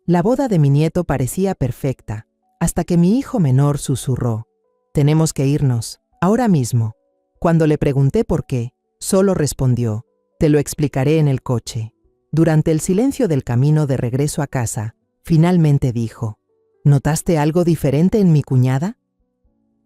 La boda de mi nieto parecía perfecta, hasta que mi hijo menor susurró: «Tenemos que irnos, ahora mismo». Cuando le pregunté por qué, solo respondió: «Te lo explicaré en el coche». Durante el silencio del camino de regreso a casa, finalmente dijo: «¿Notaste algo diferente en mi cuñada?».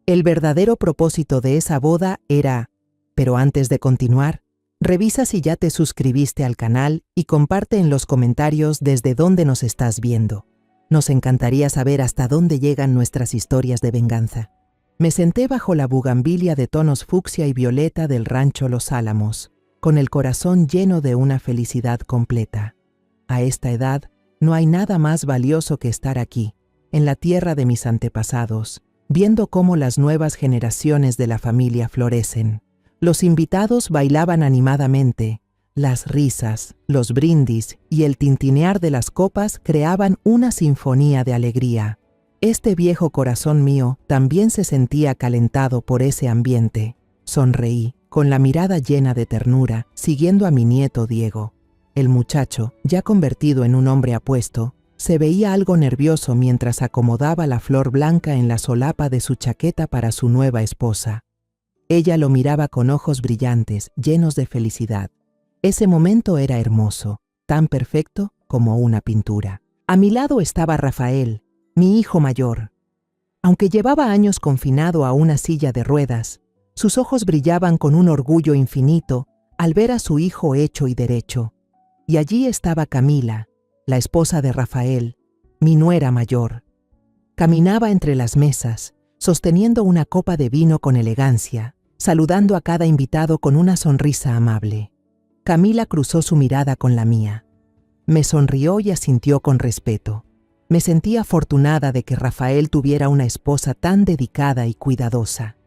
El verdadero propósito de esa boda era: pero antes de continuar, revisa si ya te suscribiste al canal y comparte en los comentarios desde dónde nos estás viendo. Nos encantaría saber hasta dónde llegan nuestras historias de venganza. Me senté bajo la bugambilia de tonos fucsia y violeta del rancho Los Álamos, con el corazón lleno de una felicidad completa. A esta edad, no hay nada más valioso que estar aquí, en la tierra de mis antepasados, viendo cómo las nuevas generaciones de la familia florecen. Los invitados bailaban animadamente. Las risas, los brindis y el tintinear de las copas creaban una sinfonía de alegría. Este viejo corazón mío también se sentía calentado por ese ambiente. Sonreí, con la mirada llena de ternura, siguiendo a mi nieto Diego. El muchacho, ya convertido en un hombre apuesto, se veía algo nervioso mientras acomodaba la flor blanca en la solapa de su chaqueta para su nueva esposa. Ella lo miraba con ojos brillantes, llenos de felicidad. Ese momento era hermoso, tan perfecto como una pintura. A mi lado estaba Rafael, mi hijo mayor. Aunque llevaba años confinado a una silla de ruedas, sus ojos brillaban con un orgullo infinito al ver a su hijo hecho y derecho. Y allí estaba Camila, la esposa de Rafael, mi nuera mayor. Caminaba entre las mesas, sosteniendo una copa de vino con elegancia, saludando a cada invitado con una sonrisa amable. Camila cruzó su mirada con la mía. Me sonrió y asintió con respeto. Me sentí afortunada de que Rafael tuviera una esposa tan dedicada y cuidadosa.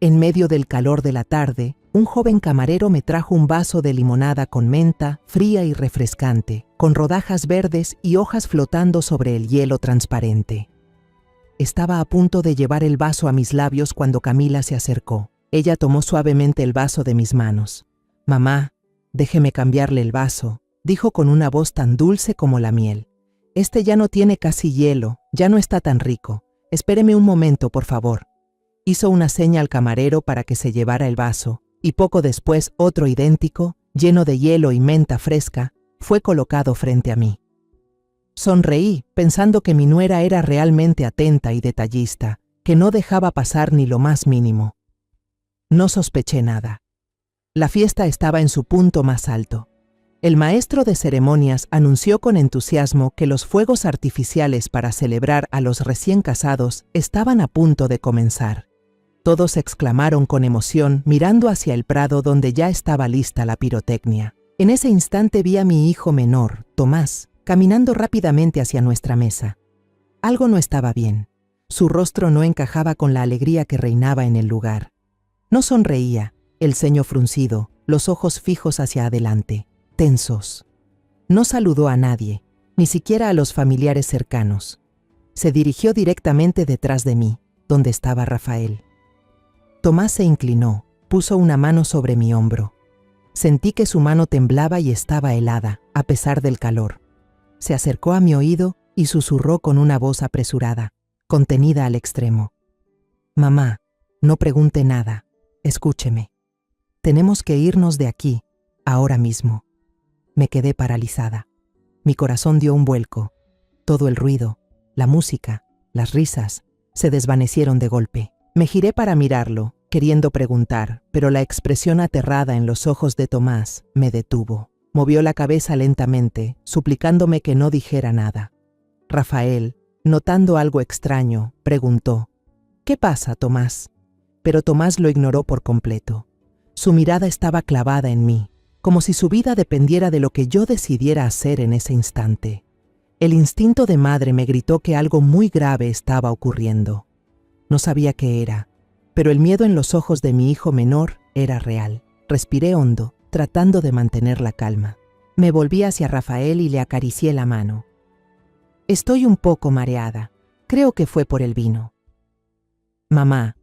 En medio del calor de la tarde, un joven camarero me trajo un vaso de limonada con menta, fría y refrescante, con rodajas verdes y hojas flotando sobre el hielo transparente. Estaba a punto de llevar el vaso a mis labios cuando Camila se acercó. Ella tomó suavemente el vaso de mis manos. «Mamá, déjeme cambiarle el vaso», dijo con una voz tan dulce como la miel. «Este ya no tiene casi hielo, ya no está tan rico. Espéreme un momento, por favor». Hizo una seña al camarero para que se llevara el vaso, y poco después otro idéntico, lleno de hielo y menta fresca, fue colocado frente a mí. Sonreí, pensando que mi nuera era realmente atenta y detallista, que no dejaba pasar ni lo más mínimo. No sospeché nada. La fiesta estaba en su punto más alto. El maestro de ceremonias anunció con entusiasmo que los fuegos artificiales para celebrar a los recién casados estaban a punto de comenzar. Todos exclamaron con emoción mirando hacia el prado donde ya estaba lista la pirotecnia. En ese instante vi a mi hijo menor, Tomás, caminando rápidamente hacia nuestra mesa. Algo no estaba bien. Su rostro no encajaba con la alegría que reinaba en el lugar. No sonreía, el ceño fruncido, los ojos fijos hacia adelante, tensos. No saludó a nadie, ni siquiera a los familiares cercanos. Se dirigió directamente detrás de mí, donde estaba Rafael. Tomás se inclinó, puso una mano sobre mi hombro. Sentí que su mano temblaba y estaba helada, a pesar del calor. Se acercó a mi oído y susurró con una voz apresurada, contenida al extremo: «Mamá, no pregunte nada. Escúcheme. Tenemos que irnos de aquí, ahora mismo». Me quedé paralizada. Mi corazón dio un vuelco. Todo el ruido, la música, las risas, se desvanecieron de golpe. Me giré para mirarlo, queriendo preguntar, pero la expresión aterrada en los ojos de Tomás me detuvo. Movió la cabeza lentamente, suplicándome que no dijera nada. Rafael, notando algo extraño, preguntó: «¿Qué pasa, Tomás?». Pero Tomás lo ignoró por completo. Su mirada estaba clavada en mí, como si su vida dependiera de lo que yo decidiera hacer en ese instante. El instinto de madre me gritó que algo muy grave estaba ocurriendo. No sabía qué era, pero el miedo en los ojos de mi hijo menor era real. Respiré hondo, tratando de mantener la calma. Me volví hacia Rafael y le acaricié la mano. «Estoy un poco mareada. Creo que fue por el vino». «Mamá,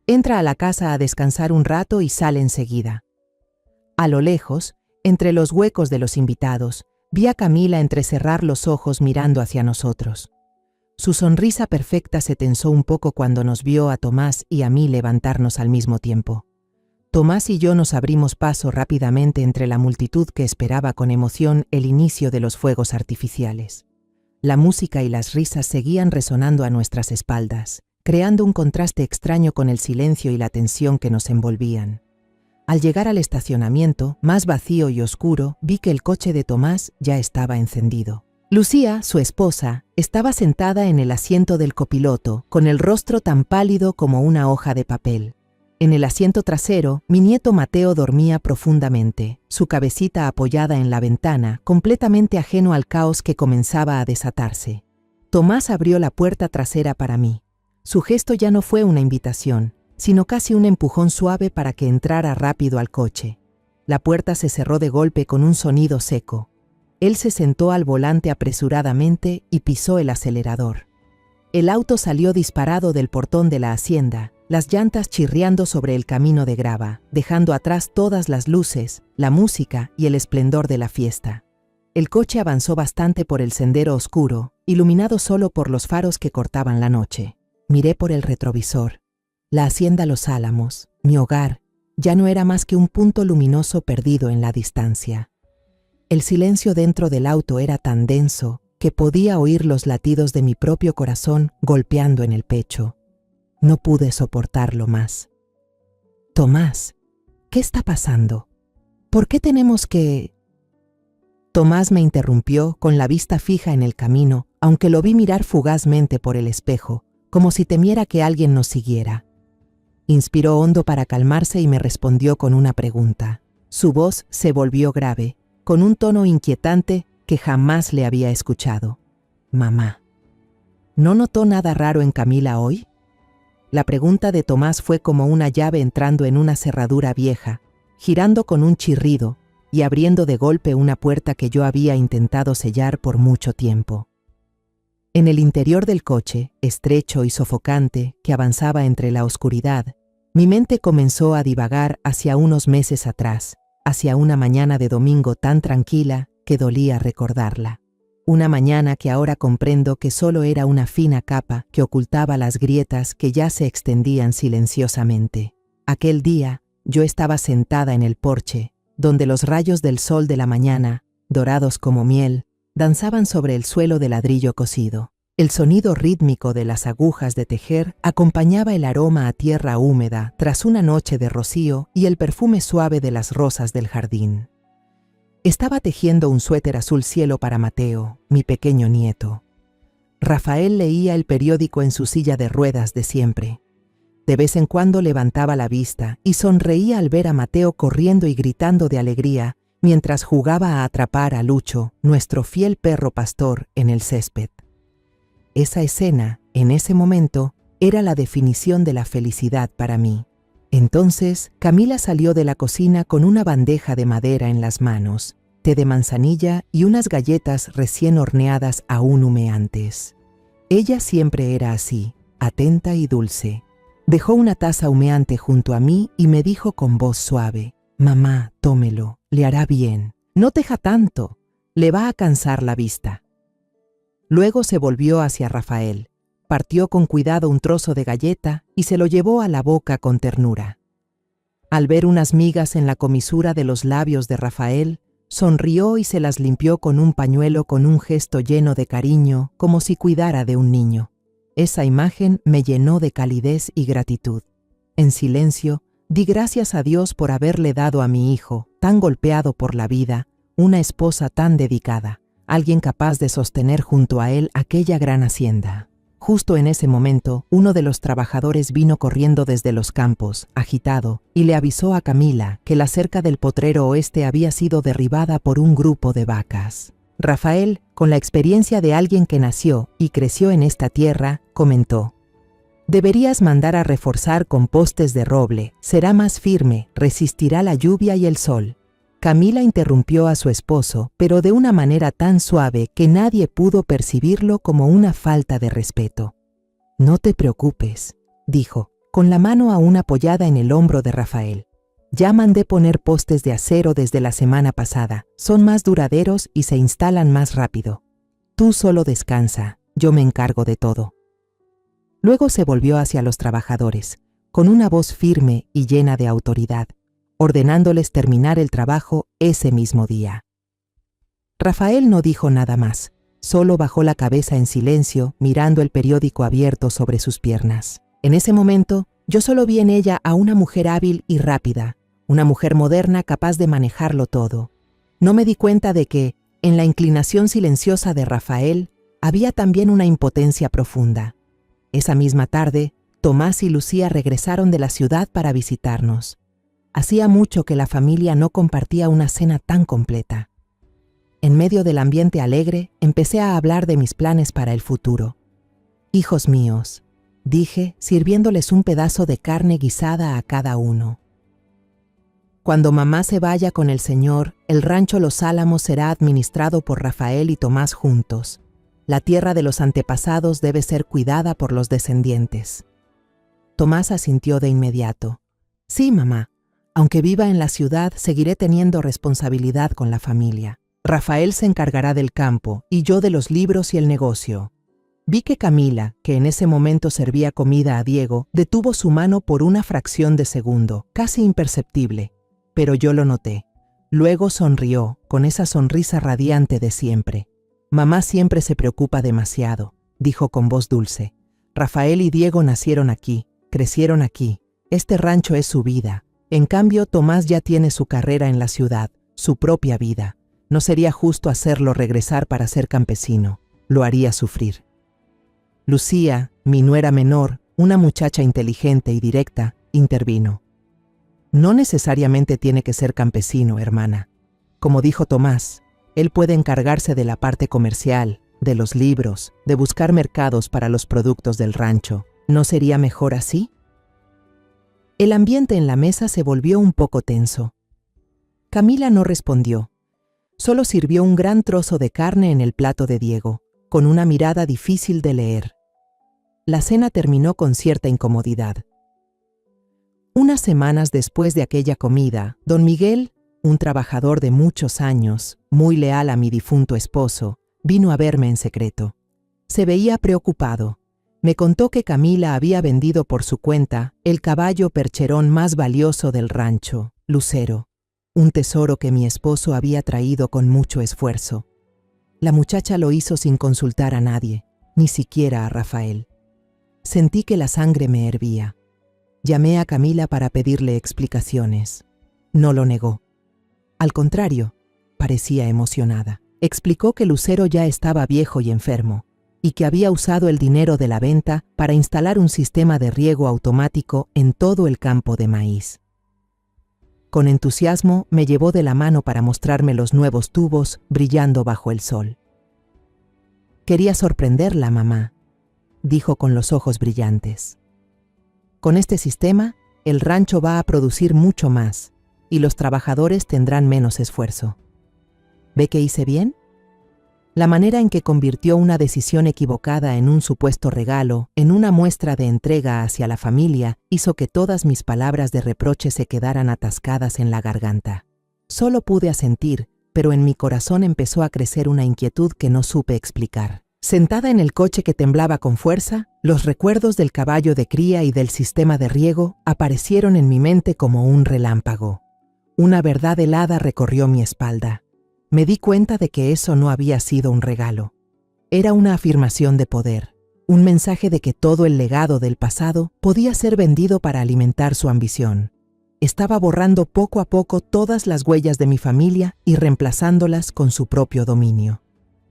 entra a la casa a descansar un rato y sale enseguida». A lo lejos, entre los huecos de los invitados, Vi a Camila entrecerrar los ojos mirando hacia nosotros. Su sonrisa perfecta se tensó un poco cuando nos vio a Tomás y a mí levantarnos al mismo tiempo. Tomás y yo nos abrimos paso rápidamente entre la multitud que esperaba con emoción el inicio de los fuegos artificiales. La música y las risas seguían resonando a nuestras espaldas, creando un contraste extraño con el silencio y la tensión que nos envolvían. Al llegar al estacionamiento, más vacío y oscuro, vi que el coche de Tomás ya estaba encendido. Lucía, su esposa, estaba sentada en el asiento del copiloto, con el rostro tan pálido como una hoja de papel. En el asiento trasero, mi nieto Mateo dormía profundamente, su cabecita apoyada en la ventana, completamente ajeno al caos que comenzaba a desatarse. Tomás abrió la puerta trasera para mí. Su gesto ya no fue una invitación, sino casi un empujón suave para que entrara rápido al coche. La puerta se cerró de golpe con un sonido seco. Él se sentó al volante apresuradamente y pisó el acelerador. El auto salió disparado del portón de la hacienda, las llantas chirriando sobre el camino de grava, dejando atrás todas las luces, la música y el esplendor de la fiesta. El coche avanzó bastante por el sendero oscuro, iluminado solo por los faros que cortaban la noche. Miré por el retrovisor. La hacienda Los Álamos, mi hogar, ya no era más que un punto luminoso perdido en la distancia. El silencio dentro del auto era tan denso que podía oír los latidos de mi propio corazón golpeando en el pecho. No pude soportarlo más. Tomás, ¿qué está pasando? ¿Por qué tenemos que...? Tomás me interrumpió con la vista fija en el camino, aunque lo vi mirar fugazmente por el espejo, como si temiera que alguien nos siguiera. Inspiró hondo para calmarse y me respondió con una pregunta. Su voz se volvió grave, con un tono inquietante que jamás le había escuchado. Mamá. ¿No notó nada raro en Camila hoy? La pregunta de Tomás fue como una llave entrando en una cerradura vieja, girando con un chirrido y abriendo de golpe una puerta que yo había intentado sellar por mucho tiempo. En el interior del coche, estrecho y sofocante, que avanzaba entre la oscuridad, mi mente comenzó a divagar hacia unos meses atrás, hacia una mañana de domingo tan tranquila que dolía recordarla. Una mañana que ahora comprendo que solo era una fina capa que ocultaba las grietas que ya se extendían silenciosamente. Aquel día, yo estaba sentada en el porche, donde los rayos del sol de la mañana, dorados como miel, danzaban sobre el suelo de ladrillo cocido. El sonido rítmico de las agujas de tejer acompañaba el aroma a tierra húmeda tras una noche de rocío y el perfume suave de las rosas del jardín. Estaba tejiendo un suéter azul cielo para Mateo, mi pequeño nieto. Rafael leía el periódico en su silla de ruedas de siempre. De vez en cuando levantaba la vista y sonreía al ver a Mateo corriendo y gritando de alegría mientras jugaba a atrapar a Lucho, nuestro fiel perro pastor, en el césped. Esa escena, en ese momento, era la definición de la felicidad para mí. Entonces, Camila salió de la cocina con una bandeja de madera en las manos, té de manzanilla y unas galletas recién horneadas aún humeantes. Ella siempre era así, atenta y dulce. Dejó una taza humeante junto a mí y me dijo con voz suave: «Mamá, tómelo, le hará bien. No teja tanto, le va a cansar la vista». Luego se volvió hacia Rafael. Partió con cuidado un trozo de galleta y se lo llevó a la boca con ternura. Al ver unas migas en la comisura de los labios de Rafael, sonrió y se las limpió con un pañuelo con un gesto lleno de cariño, como si cuidara de un niño. Esa imagen me llenó de calidez y gratitud. En silencio, di gracias a Dios por haberle dado a mi hijo, tan golpeado por la vida, una esposa tan dedicada, alguien capaz de sostener junto a él aquella gran hacienda. Justo en ese momento, uno de los trabajadores vino corriendo desde los campos, agitado, y le avisó a Camila que la cerca del potrero oeste había sido derribada por un grupo de vacas. Rafael, con la experiencia de alguien que nació y creció en esta tierra, comentó: «Deberías mandar a reforzar con postes de roble, será más firme, resistirá la lluvia y el sol». Camila interrumpió a su esposo, pero de una manera tan suave que nadie pudo percibirlo como una falta de respeto. «No te preocupes», dijo, con la mano aún apoyada en el hombro de Rafael. Ya mandé poner postes de acero desde la semana pasada. Son más duraderos y se instalan más rápido. Tú solo descansa, yo me encargo de todo. Luego se volvió hacia los trabajadores, con una voz firme y llena de autoridad, ordenándoles terminar el trabajo ese mismo día. Rafael no dijo nada más, solo bajó la cabeza en silencio, mirando el periódico abierto sobre sus piernas. En ese momento, yo solo vi en ella a una mujer hábil y rápida, una mujer moderna capaz de manejarlo todo. No me di cuenta de que, en la inclinación silenciosa de Rafael, había también una impotencia profunda. Esa misma tarde, Tomás y Lucía regresaron de la ciudad para visitarnos. Hacía mucho que la familia no compartía una cena tan completa. En medio del ambiente alegre, empecé a hablar de mis planes para el futuro. «Hijos míos», dije, sirviéndoles un pedazo de carne guisada a cada uno. «Cuando mamá se vaya con el Señor, el rancho Los Álamos será administrado por Rafael y Tomás juntos. La tierra de los antepasados debe ser cuidada por los descendientes». Tomás asintió de inmediato. «Sí, mamá. Aunque viva en la ciudad, seguiré teniendo responsabilidad con la familia. Rafael se encargará del campo y yo de los libros y el negocio». Vi que Camila, que en ese momento servía comida a Diego, detuvo su mano por una fracción de segundo, casi imperceptible, pero yo lo noté. Luego sonrió, con esa sonrisa radiante de siempre. «Mamá siempre se preocupa demasiado», dijo con voz dulce. «Rafael y Diego nacieron aquí, crecieron aquí. Este rancho es su vida. En cambio, Tomás ya tiene su carrera en la ciudad, su propia vida. No sería justo hacerlo regresar para ser campesino. Lo haría sufrir». Lucía, mi nuera menor, una muchacha inteligente y directa, intervino. «No necesariamente tiene que ser campesino, hermana. Como dijo Tomás, él puede encargarse de la parte comercial, de los libros, de buscar mercados para los productos del rancho. ¿No sería mejor así?». El ambiente en la mesa se volvió un poco tenso. Camila no respondió. Solo sirvió un gran trozo de carne en el plato de Diego, con una mirada difícil de leer. La cena terminó con cierta incomodidad. Unas semanas después de aquella comida, don Miguel, un trabajador de muchos años, muy leal a mi difunto esposo, vino a verme en secreto. Se veía preocupado. Me contó que Camila había vendido por su cuenta el caballo percherón más valioso del rancho, Lucero, un tesoro que mi esposo había traído con mucho esfuerzo. La muchacha lo hizo sin consultar a nadie, ni siquiera a Rafael. Sentí que la sangre me hervía. Llamé a Camila para pedirle explicaciones. No lo negó. Al contrario, parecía emocionada. Explicó que Lucero ya estaba viejo y enfermo, y que había usado el dinero de la venta para instalar un sistema de riego automático en todo el campo de maíz. Con entusiasmo me llevó de la mano para mostrarme los nuevos tubos brillando bajo el sol. «Quería sorprenderla, mamá», dijo con los ojos brillantes. «Con este sistema, el rancho va a producir mucho más y los trabajadores tendrán menos esfuerzo. ¿Ve que hice bien?». La manera en que convirtió una decisión equivocada en un supuesto regalo, en una muestra de entrega hacia la familia, hizo que todas mis palabras de reproche se quedaran atascadas en la garganta. Solo pude asentir, pero en mi corazón empezó a crecer una inquietud que no supe explicar. Sentada en el coche que temblaba con fuerza, los recuerdos del caballo de cría y del sistema de riego aparecieron en mi mente como un relámpago. Una verdad helada recorrió mi espalda. Me di cuenta de que eso no había sido un regalo. Era una afirmación de poder, un mensaje de que todo el legado del pasado podía ser vendido para alimentar su ambición. Estaba borrando poco a poco todas las huellas de mi familia y reemplazándolas con su propio dominio.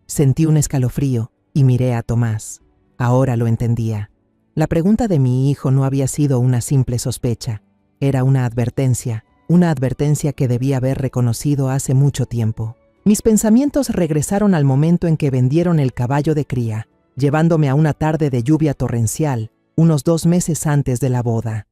Sentí un escalofrío y miré a Tomás. Ahora lo entendía. La pregunta de mi hijo no había sido una simple sospecha. Era una advertencia que debía haber reconocido hace mucho tiempo. Mis pensamientos regresaron al momento en que vendieron el caballo de cría, llevándome a una tarde de lluvia torrencial, unos 2 meses antes de la boda.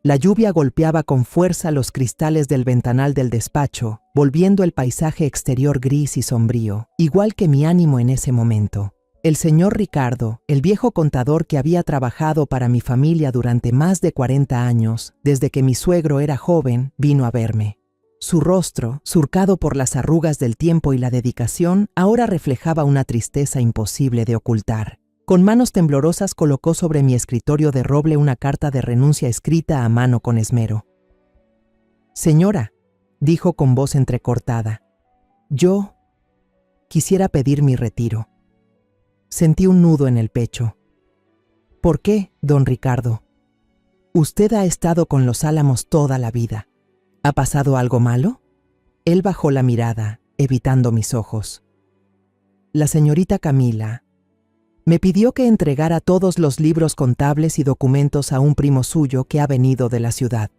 La lluvia golpeaba con fuerza los cristales del ventanal del despacho, volviendo el paisaje exterior gris y sombrío, igual que mi ánimo en ese momento. El señor Ricardo, el viejo contador que había trabajado para mi familia durante más de 40 años, desde que mi suegro era joven, vino a verme. Su rostro, surcado por las arrugas del tiempo y la dedicación, ahora reflejaba una tristeza imposible de ocultar. Con manos temblorosas colocó sobre mi escritorio de roble una carta de renuncia escrita a mano con esmero. «Señora», dijo con voz entrecortada, «yo quisiera pedir mi retiro». Sentí un nudo en el pecho. «¿Por qué, don Ricardo? Usted ha estado con los Álamos toda la vida. ¿Ha pasado algo malo?». Él bajó la mirada, evitando mis ojos. «La señorita Camila me pidió que entregara todos los libros contables y documentos a un primo suyo que ha venido de la ciudad.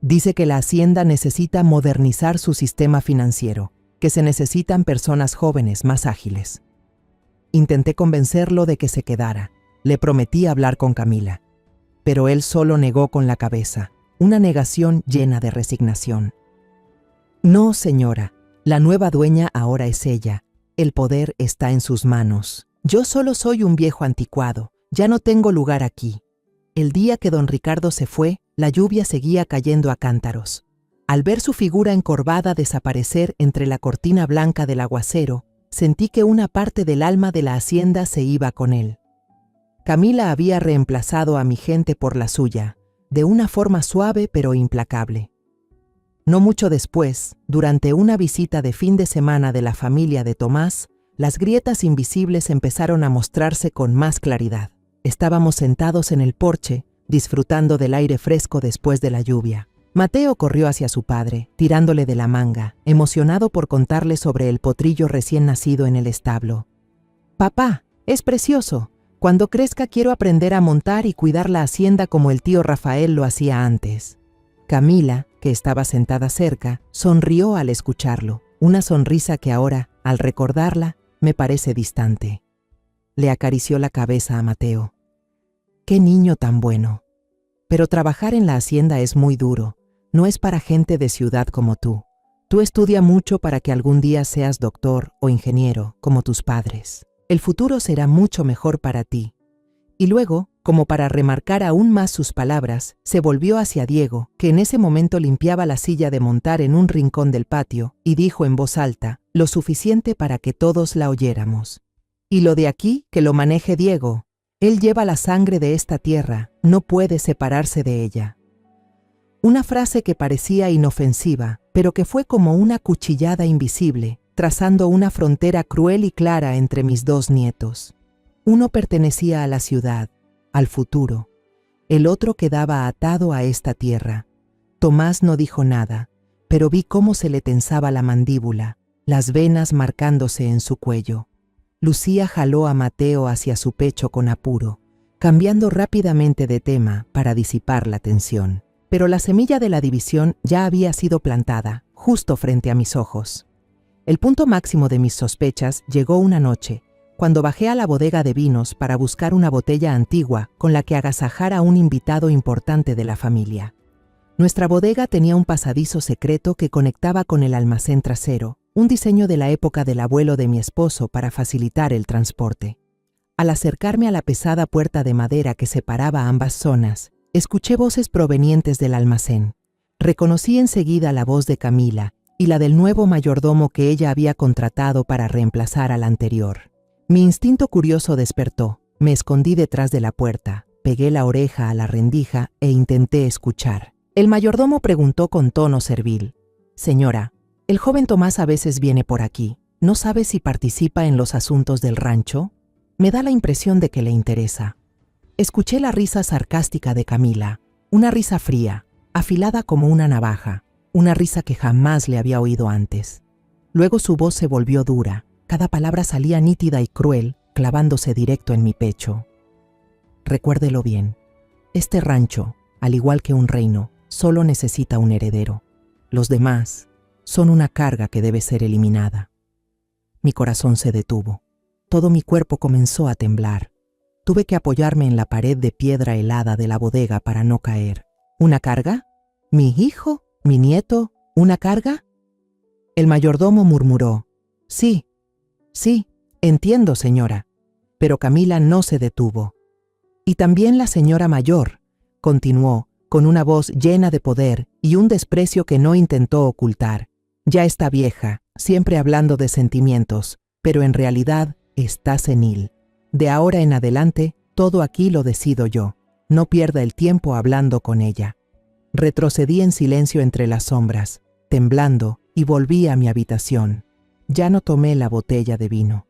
Dice que la hacienda necesita modernizar su sistema financiero, que se necesitan personas jóvenes más ágiles». Intenté convencerlo de que se quedara. Le prometí hablar con Camila. Pero él solo negó con la cabeza, una negación llena de resignación. «No, señora, la nueva dueña ahora es ella. El poder está en sus manos. Yo solo soy un viejo anticuado. Ya no tengo lugar aquí». El día que don Ricardo se fue, la lluvia seguía cayendo a cántaros. Al ver su figura encorvada desaparecer entre la cortina blanca del aguacero, sentí que una parte del alma de la hacienda se iba con él. Camila había reemplazado a mi gente por la suya, de una forma suave pero implacable. No mucho después, durante una visita de fin de semana de la familia de Tomás, las grietas invisibles empezaron a mostrarse con más claridad. Estábamos sentados en el porche, disfrutando del aire fresco después de la lluvia. Mateo corrió hacia su padre, tirándole de la manga, emocionado por contarle sobre el potrillo recién nacido en el establo. «Papá, es precioso. Cuando crezca quiero aprender a montar y cuidar la hacienda como el tío Rafael lo hacía antes». Camila, que estaba sentada cerca, sonrió al escucharlo, una sonrisa que ahora, al recordarla, me parece distante. Le acarició la cabeza a Mateo. «Qué niño tan bueno. Pero trabajar en la hacienda es muy duro. No es para gente de ciudad como tú. Tú estudia mucho para que algún día seas doctor o ingeniero, como tus padres. El futuro será mucho mejor para ti». Y luego, como para remarcar aún más sus palabras, se volvió hacia Diego, que en ese momento limpiaba la silla de montar en un rincón del patio, y dijo en voz alta, lo suficiente para que todos la oyéramos: «Y lo de aquí, que lo maneje Diego. Él lleva la sangre de esta tierra, no puede separarse de ella». Una frase que parecía inofensiva, pero que fue como una cuchillada invisible, trazando una frontera cruel y clara entre mis dos nietos. Uno pertenecía a la ciudad, al futuro. El otro quedaba atado a esta tierra. Tomás no dijo nada, pero vi cómo se le tensaba la mandíbula, las venas marcándose en su cuello. Lucía jaló a Mateo hacia su pecho con apuro, cambiando rápidamente de tema para disipar la tensión. Pero la semilla de la división ya había sido plantada, justo frente a mis ojos. El punto máximo de mis sospechas llegó una noche, cuando bajé a la bodega de vinos para buscar una botella antigua con la que agasajar a un invitado importante de la familia. Nuestra bodega tenía un pasadizo secreto que conectaba con el almacén trasero, un diseño de la época del abuelo de mi esposo para facilitar el transporte. Al acercarme a la pesada puerta de madera que separaba ambas zonas, escuché voces provenientes del almacén. Reconocí enseguida la voz de Camila y la del nuevo mayordomo que ella había contratado para reemplazar al anterior. Mi instinto curioso despertó. Me escondí detrás de la puerta, pegué la oreja a la rendija e intenté escuchar. El mayordomo preguntó con tono servil: «Señora, el joven Tomás a veces viene por aquí. ¿No sabe si participa en los asuntos del rancho? Me da la impresión de que le interesa». Escuché la risa sarcástica de Camila, una risa fría, afilada como una navaja, una risa que jamás le había oído antes. Luego su voz se volvió dura, cada palabra salía nítida y cruel, clavándose directo en mi pecho. «Recuérdelo bien, este rancho, al igual que un reino, solo necesita un heredero. Los demás son una carga que debe ser eliminada». Mi corazón se detuvo. Todo mi cuerpo comenzó a temblar. Tuve que apoyarme en la pared de piedra helada de la bodega para no caer. ¿Una carga? ¿Mi hijo? ¿Mi nieto? ¿Una carga? El mayordomo murmuró: «Sí, entiendo, señora». Pero Camila no se detuvo. Y también la señora mayor, continuó, con una voz llena de poder y un desprecio que no intentó ocultar. Ya está vieja, siempre hablando de sentimientos, pero en realidad está senil. De ahora en adelante, todo aquí lo decido yo. No pierda el tiempo hablando con ella. Retrocedí en silencio entre las sombras, temblando, y volví a mi habitación. Ya no tomé la botella de vino.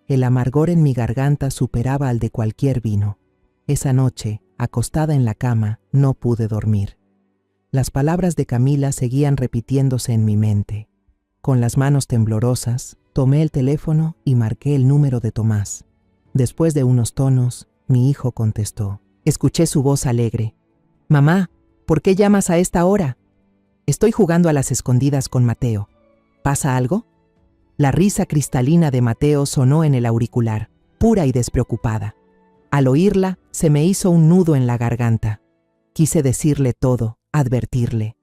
El amargor en mi garganta superaba al de cualquier vino. Esa noche, acostada en la cama, no pude dormir. Las palabras de Camila seguían repitiéndose en mi mente. Con las manos temblorosas, tomé el teléfono y marqué el número de Tomás. Después de unos tonos, mi hijo contestó. Escuché su voz alegre. «Mamá, ¿por qué llamas a esta hora?» «Estoy jugando a las escondidas con Mateo. ¿Pasa algo?» La risa cristalina de Mateo sonó en el auricular, pura y despreocupada. Al oírla, se me hizo un nudo en la garganta. Quise decirle todo, advertirle.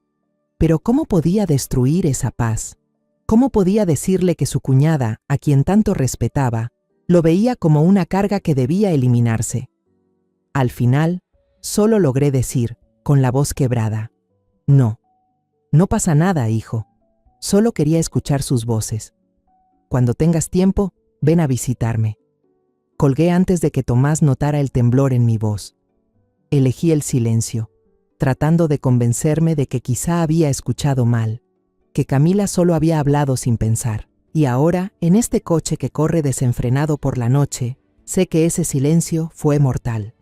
Pero ¿cómo podía destruir esa paz? ¿Cómo podía decirle que su cuñada, a quien tanto respetaba, lo veía como una carga que debía eliminarse? Al final, solo logré decir, con la voz quebrada, «No, no pasa nada, hijo. Solo quería escuchar sus voces. Cuando tengas tiempo, ven a visitarme». Colgué antes de que Tomás notara el temblor en mi voz. Elegí el silencio, tratando de convencerme de que quizá había escuchado mal, que Camila solo había hablado sin pensar. Y ahora, en este coche que corre desenfrenado por la noche, sé que ese silencio fue mortal.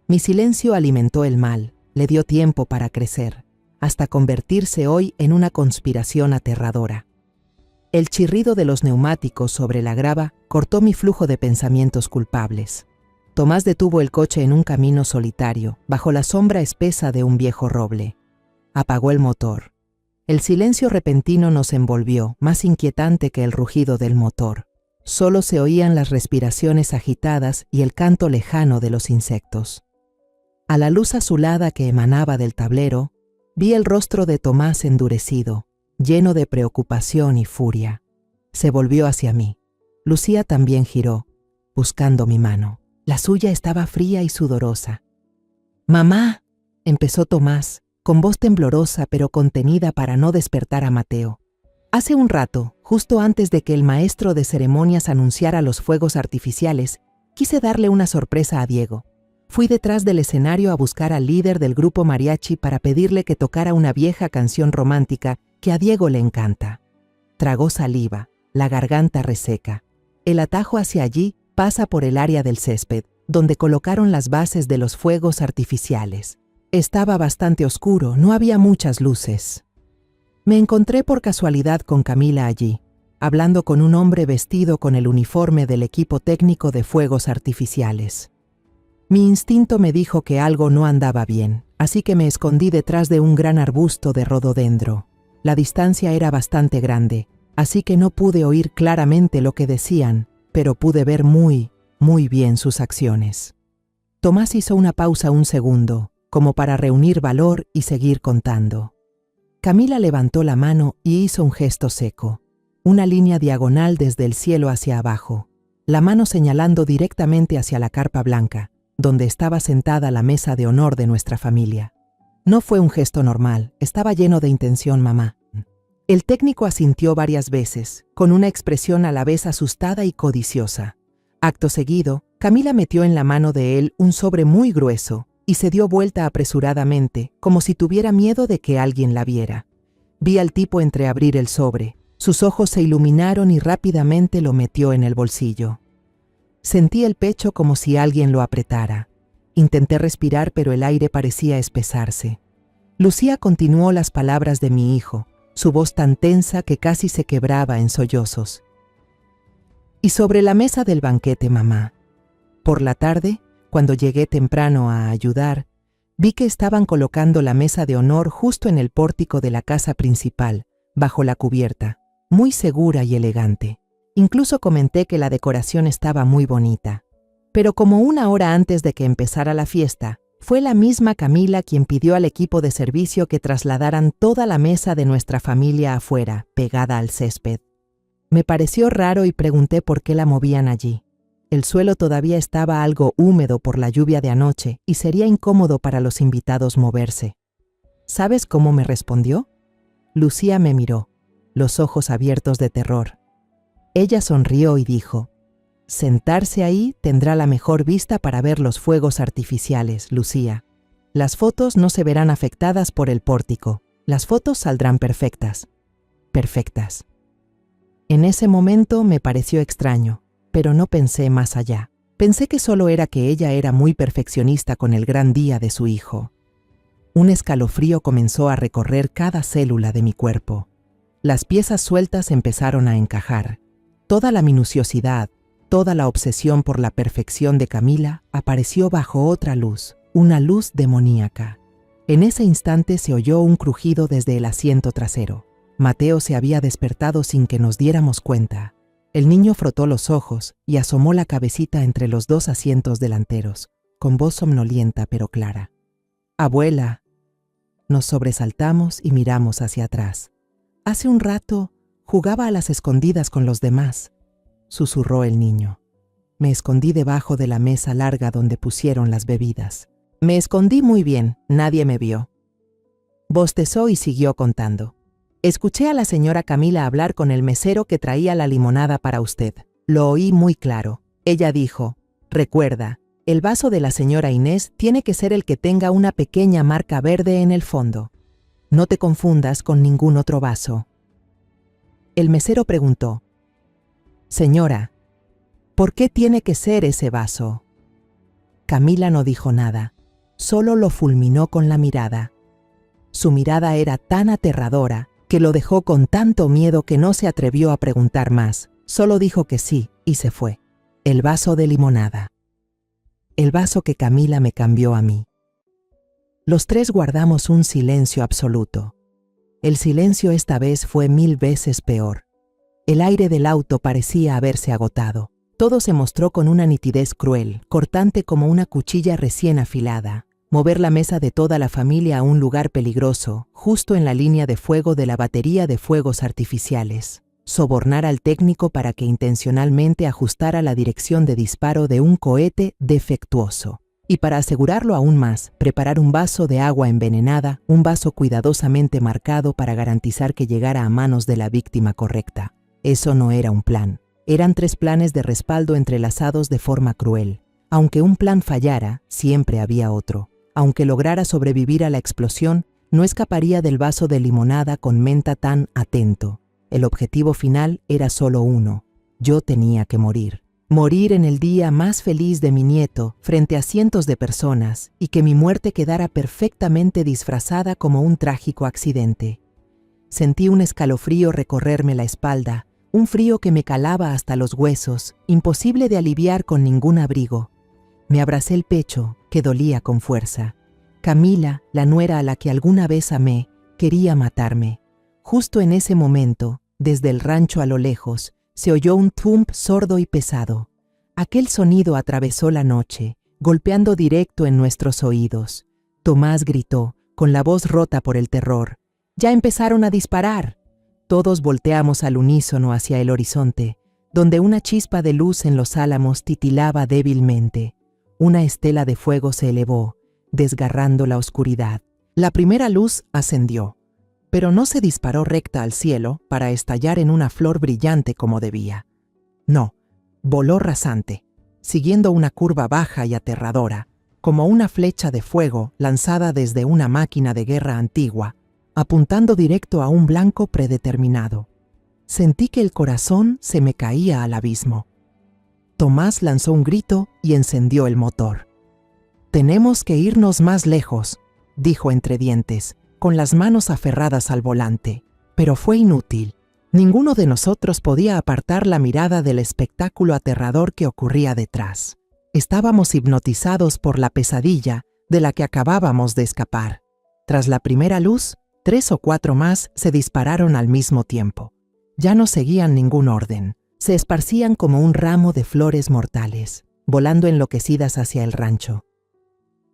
Mi silencio alimentó el mal, le dio tiempo para crecer, hasta convertirse hoy en una conspiración aterradora. El chirrido de los neumáticos sobre la grava cortó mi flujo de pensamientos culpables. Tomás detuvo el coche en un camino solitario, bajo la sombra espesa de un viejo roble. Apagó el motor. El silencio repentino nos envolvió, más inquietante que el rugido del motor. Solo se oían las respiraciones agitadas y el canto lejano de los insectos. A la luz azulada que emanaba del tablero, vi el rostro de Tomás endurecido, lleno de preocupación y furia. Se volvió hacia mí. Lucía también giró, buscando mi mano. La suya estaba fría y sudorosa. «Mamá», empezó Tomás, con voz temblorosa pero contenida para no despertar a Mateo. «Hace un rato, justo antes de que el maestro de ceremonias anunciara los fuegos artificiales, quise darle una sorpresa a Diego. Fui detrás del escenario a buscar al líder del grupo mariachi para pedirle que tocara una vieja canción romántica que a Diego le encanta». Tragó saliva, la garganta reseca. El atajo hacia allí pasa por el área del césped, donde colocaron las bases de los fuegos artificiales. Estaba bastante oscuro, no había muchas luces. Me encontré por casualidad con Camila allí, hablando con un hombre vestido con el uniforme del equipo técnico de fuegos artificiales. Mi instinto me dijo que algo no andaba bien, así que me escondí detrás de un gran arbusto de rododendro. La distancia era bastante grande, así que no pude oír claramente lo que decían, pero pude ver muy bien sus acciones. Tomás hizo una pausa un segundo, como para reunir valor y seguir contando. Camila levantó la mano y hizo un gesto seco, una línea diagonal desde el cielo hacia abajo, la mano señalando directamente hacia la carpa blanca, donde estaba sentada la mesa de honor de nuestra familia. No fue un gesto normal, estaba lleno de intención, mamá. El técnico asintió varias veces, con una expresión a la vez asustada y codiciosa. Acto seguido, Camila metió en la mano de él un sobre muy grueso y se dio vuelta apresuradamente, como si tuviera miedo de que alguien la viera. Vi al tipo entreabrir el sobre, sus ojos se iluminaron y rápidamente lo metió en el bolsillo. Sentí el pecho como si alguien lo apretara. Intenté respirar, pero el aire parecía espesarse. Lucía continuó las palabras de mi hijo, su voz tan tensa que casi se quebraba en sollozos. Y sobre la mesa del banquete, mamá. Por la tarde, cuando llegué temprano a ayudar, vi que estaban colocando la mesa de honor justo en el pórtico de la casa principal, bajo la cubierta, muy segura y elegante. Incluso comenté que la decoración estaba muy bonita. Pero como una hora antes de que empezara la fiesta, fue la misma Camila quien pidió al equipo de servicio que trasladaran toda la mesa de nuestra familia afuera, pegada al césped. Me pareció raro y pregunté por qué la movían allí. El suelo todavía estaba algo húmedo por la lluvia de anoche y sería incómodo para los invitados moverse. ¿Sabes cómo me respondió? Lucía me miró, los ojos abiertos de terror. Ella sonrió y dijo: «Sentarse ahí tendrá la mejor vista para ver los fuegos artificiales, Lucía. Las fotos no se verán afectadas por el pórtico. Las fotos saldrán perfectas». Perfectas. En ese momento me pareció extraño, pero no pensé más allá. Pensé que solo era que ella era muy perfeccionista con el gran día de su hijo. Un escalofrío comenzó a recorrer cada célula de mi cuerpo. Las piezas sueltas empezaron a encajar. Toda la minuciosidad, toda la obsesión por la perfección de Camila apareció bajo otra luz, una luz demoníaca. En ese instante se oyó un crujido desde el asiento trasero. Mateo se había despertado sin que nos diéramos cuenta. El niño frotó los ojos y asomó la cabecita entre los dos asientos delanteros, con voz somnolienta pero clara. «Abuela». Nos sobresaltamos y miramos hacia atrás. «Hace un rato jugaba a las escondidas con los demás», susurró el niño. Me escondí debajo de la mesa larga donde pusieron las bebidas. Me escondí muy bien, nadie me vio. Bostezó y siguió contando. «Escuché a la señora Camila hablar con el mesero que traía la limonada para usted. Lo oí muy claro. Ella dijo: recuerda, el vaso de la señora Inés tiene que ser el que tenga una pequeña marca verde en el fondo. No te confundas con ningún otro vaso». El mesero preguntó: «Señora, ¿por qué tiene que ser ese vaso?». Camila no dijo nada, solo lo fulminó con la mirada. Su mirada era tan aterradora que lo dejó con tanto miedo que no se atrevió a preguntar más, solo dijo que sí y se fue. El vaso de limonada. El vaso que Camila me cambió a mí. Los tres guardamos un silencio absoluto. El silencio esta vez fue 1000 veces peor. El aire del auto parecía haberse agotado. Todo se mostró con una nitidez cruel, cortante como una cuchilla recién afilada. Mover la mesa de toda la familia a un lugar peligroso, justo en la línea de fuego de la batería de fuegos artificiales. Sobornar al técnico para que intencionalmente ajustara la dirección de disparo de un cohete defectuoso. Y para asegurarlo aún más, preparar un vaso de agua envenenada, un vaso cuidadosamente marcado para garantizar que llegara a manos de la víctima correcta. Eso no era un plan. Eran 3 planes de respaldo entrelazados de forma cruel. Aunque un plan fallara, siempre había otro. Aunque lograra sobrevivir a la explosión, no escaparía del vaso de limonada con menta tan atento. El objetivo final era solo uno. Yo tenía que morir. Morir en el día más feliz de mi nieto, frente a cientos de personas, y que mi muerte quedara perfectamente disfrazada como un trágico accidente. Sentí un escalofrío recorrerme la espalda, un frío que me calaba hasta los huesos, imposible de aliviar con ningún abrigo. Me abracé el pecho, que dolía con fuerza. Camila, la nuera a la que alguna vez amé, quería matarme. Justo en ese momento, desde el rancho a lo lejos, se oyó un thump sordo y pesado. Aquel sonido atravesó la noche, golpeando directo en nuestros oídos. Tomás gritó, con la voz rota por el terror: «¡Ya empezaron a disparar!». Todos volteamos al unísono hacia el horizonte, donde una chispa de luz en los álamos titilaba débilmente. Una estela de fuego se elevó, desgarrando la oscuridad. La primera luz ascendió, pero no se disparó recta al cielo para estallar en una flor brillante como debía. No, voló rasante, siguiendo una curva baja y aterradora, como una flecha de fuego lanzada desde una máquina de guerra antigua, apuntando directo a un blanco predeterminado. Sentí que el corazón se me caía al abismo. Tomás lanzó un grito y encendió el motor. «Tenemos que irnos más lejos», dijo entre dientes, con las manos aferradas al volante. Pero fue inútil. Ninguno de nosotros podía apartar la mirada del espectáculo aterrador que ocurría detrás. Estábamos hipnotizados por la pesadilla de la que acabábamos de escapar. Tras la primera luz, 3 o 4 más se dispararon al mismo tiempo. Ya no seguían ningún orden. Se esparcían como un ramo de flores mortales, volando enloquecidas hacia el rancho.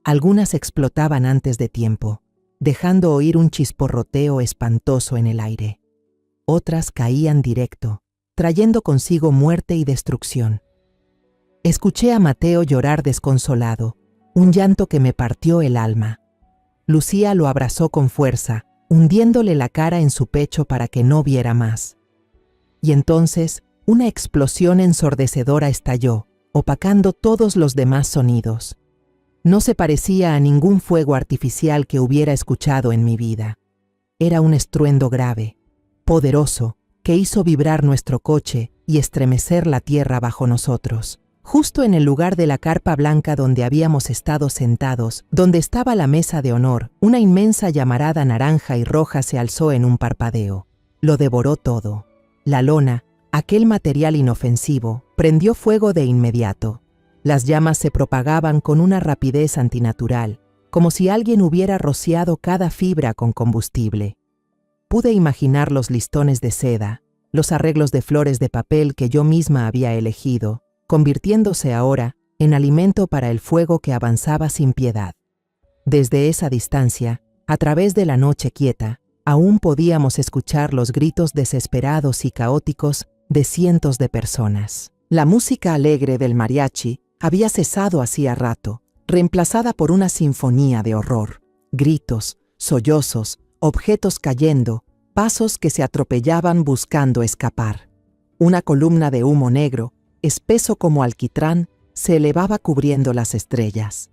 Algunas explotaban antes de tiempo, dejando oír un chisporroteo espantoso en el aire. Otras caían directo, trayendo consigo muerte y destrucción. Escuché a Mateo llorar desconsolado, un llanto que me partió el alma. Lucía lo abrazó con fuerza, hundiéndole la cara en su pecho para que no viera más. Y entonces, una explosión ensordecedora estalló, opacando todos los demás sonidos. No se parecía a ningún fuego artificial que hubiera escuchado en mi vida. Era un estruendo grave, poderoso, que hizo vibrar nuestro coche y estremecer la tierra bajo nosotros. Justo en el lugar de la carpa blanca donde habíamos estado sentados, donde estaba la mesa de honor, una inmensa llamarada naranja y roja se alzó en un parpadeo. Lo devoró todo. La lona, aquel material inofensivo, prendió fuego de inmediato. Las llamas se propagaban con una rapidez antinatural, como si alguien hubiera rociado cada fibra con combustible. Pude imaginar los listones de seda, los arreglos de flores de papel que yo misma había elegido, convirtiéndose ahora en alimento para el fuego que avanzaba sin piedad. Desde esa distancia, a través de la noche quieta, aún podíamos escuchar los gritos desesperados y caóticos de cientos de personas. La música alegre del mariachi había cesado hacía rato, reemplazada por una sinfonía de horror, gritos, sollozos, objetos cayendo, pasos que se atropellaban buscando escapar. Una columna de humo negro, espeso como alquitrán, se elevaba cubriendo las estrellas.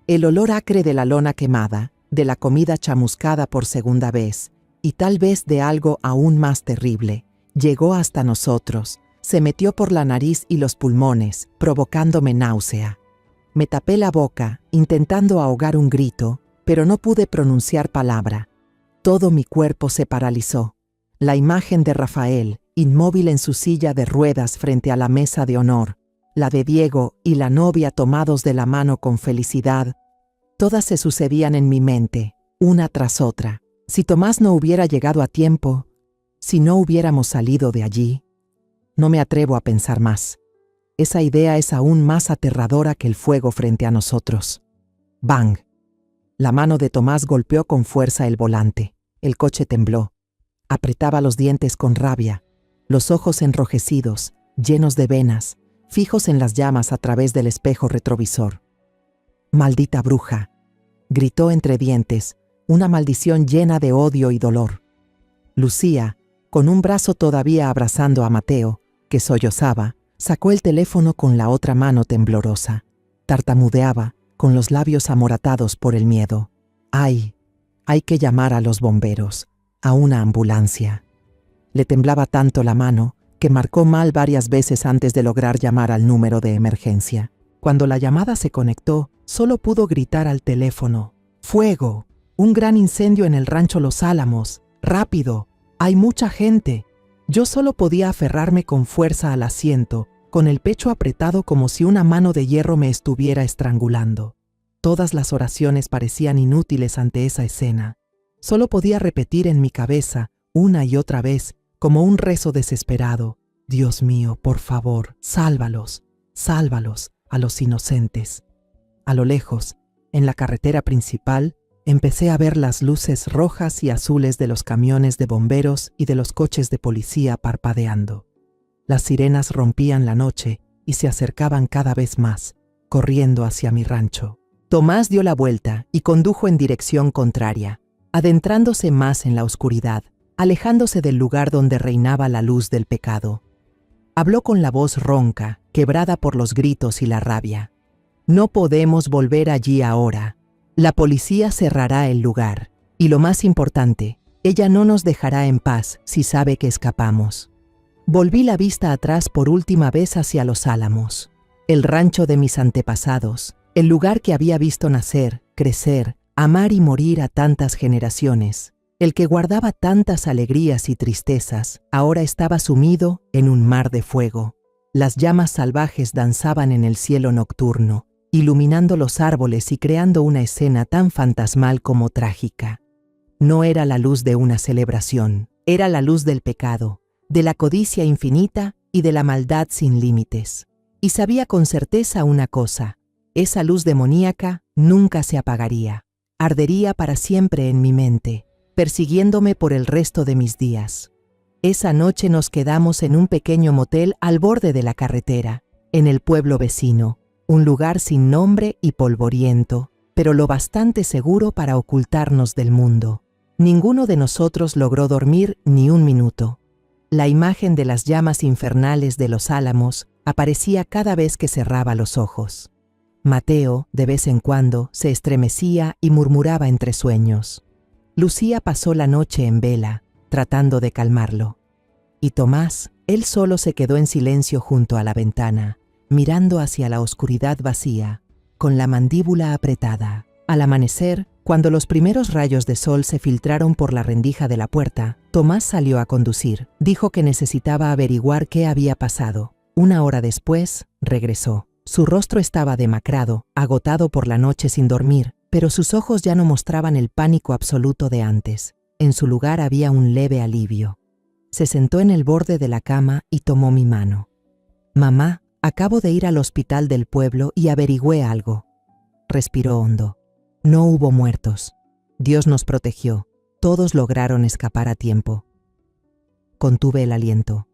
El olor acre de la lona quemada, de la comida chamuscada por segunda vez, y tal vez de algo aún más terrible, llegó hasta nosotros, se metió por la nariz y los pulmones, provocándome náusea. Me tapé la boca, intentando ahogar un grito, pero no pude pronunciar palabra. Todo mi cuerpo se paralizó. La imagen de Rafael, inmóvil en su silla de ruedas frente a la mesa de honor, la de Diego y la novia tomados de la mano con felicidad, todas se sucedían en mi mente, una tras otra. Si Tomás no hubiera llegado a tiempo, si no hubiéramos salido de allí, no me atrevo a pensar más. Esa idea es aún más aterradora que el fuego frente a nosotros. ¡Bang! La mano de Tomás golpeó con fuerza el volante. El coche tembló. Apretaba los dientes con rabia, los ojos enrojecidos, llenos de venas, fijos en las llamas a través del espejo retrovisor. «¡Maldita bruja!», gritó entre dientes, una maldición llena de odio y dolor. Lucía, con un brazo todavía abrazando a Mateo, que sollozaba, sacó el teléfono con la otra mano temblorosa. Tartamudeaba, con los labios amoratados por el miedo. «¡Ay! Hay que llamar a los bomberos, a una ambulancia». Le temblaba tanto la mano que marcó mal varias veces antes de lograr llamar al número de emergencia. Cuando la llamada se conectó, solo pudo gritar al teléfono: «¡Fuego! Un gran incendio en el rancho Los Álamos. ¡Rápido! Hay mucha gente». Yo solo podía aferrarme con fuerza al asiento, con el pecho apretado como si una mano de hierro me estuviera estrangulando. Todas las oraciones parecían inútiles ante esa escena. Solo podía repetir en mi cabeza, una y otra vez, como un rezo desesperado: «Dios mío, por favor, sálvalos, sálvalos a los inocentes». A lo lejos, en la carretera principal, empecé a ver las luces rojas y azules de los camiones de bomberos y de los coches de policía parpadeando. Las sirenas rompían la noche y se acercaban cada vez más, corriendo hacia mi rancho. Tomás dio la vuelta y condujo en dirección contraria, adentrándose más en la oscuridad, alejándose del lugar donde reinaba la luz del pecado. Habló con la voz ronca, quebrada por los gritos y la rabia. «No podemos volver allí ahora. La policía cerrará el lugar. Y lo más importante, ella no nos dejará en paz si sabe que escapamos». Volví la vista atrás por última vez hacia Los Álamos, el rancho de mis antepasados, el lugar que había visto nacer, crecer, amar y morir a tantas generaciones. El que guardaba tantas alegrías y tristezas, ahora estaba sumido en un mar de fuego. Las llamas salvajes danzaban en el cielo nocturno, iluminando los árboles y creando una escena tan fantasmal como trágica. No era la luz de una celebración, era la luz del pecado, de la codicia infinita y de la maldad sin límites. Y sabía con certeza una cosa: esa luz demoníaca nunca se apagaría, ardería para siempre en mi mente, persiguiéndome por el resto de mis días. Esa noche nos quedamos en un pequeño motel al borde de la carretera. en el pueblo vecino, un lugar sin nombre y polvoriento, pero lo bastante seguro para ocultarnos del mundo. Ninguno de nosotros logró dormir ni un minuto. La imagen de las llamas infernales de los álamos aparecía cada vez que cerraba los ojos. Mateo, de vez en cuando, se estremecía y murmuraba entre sueños. Lucía pasó la noche en vela, tratando de calmarlo. Y Tomás, él solo se quedó en silencio junto a la ventana, mirando hacia la oscuridad vacía, con la mandíbula apretada. Al amanecer, cuando los primeros rayos de sol se filtraron por la rendija de la puerta, Tomás salió a conducir. Dijo que necesitaba averiguar qué había pasado. 1 hora después, regresó. Su rostro estaba demacrado, agotado por la noche sin dormir, pero sus ojos ya no mostraban el pánico absoluto de antes. En su lugar había un leve alivio. Se sentó en el borde de la cama y tomó mi mano. «Mamá, acabo de ir al hospital del pueblo y averigüé algo». Respiró hondo. No hubo muertos. Dios nos protegió. Todos lograron escapar a tiempo. Contuve el aliento.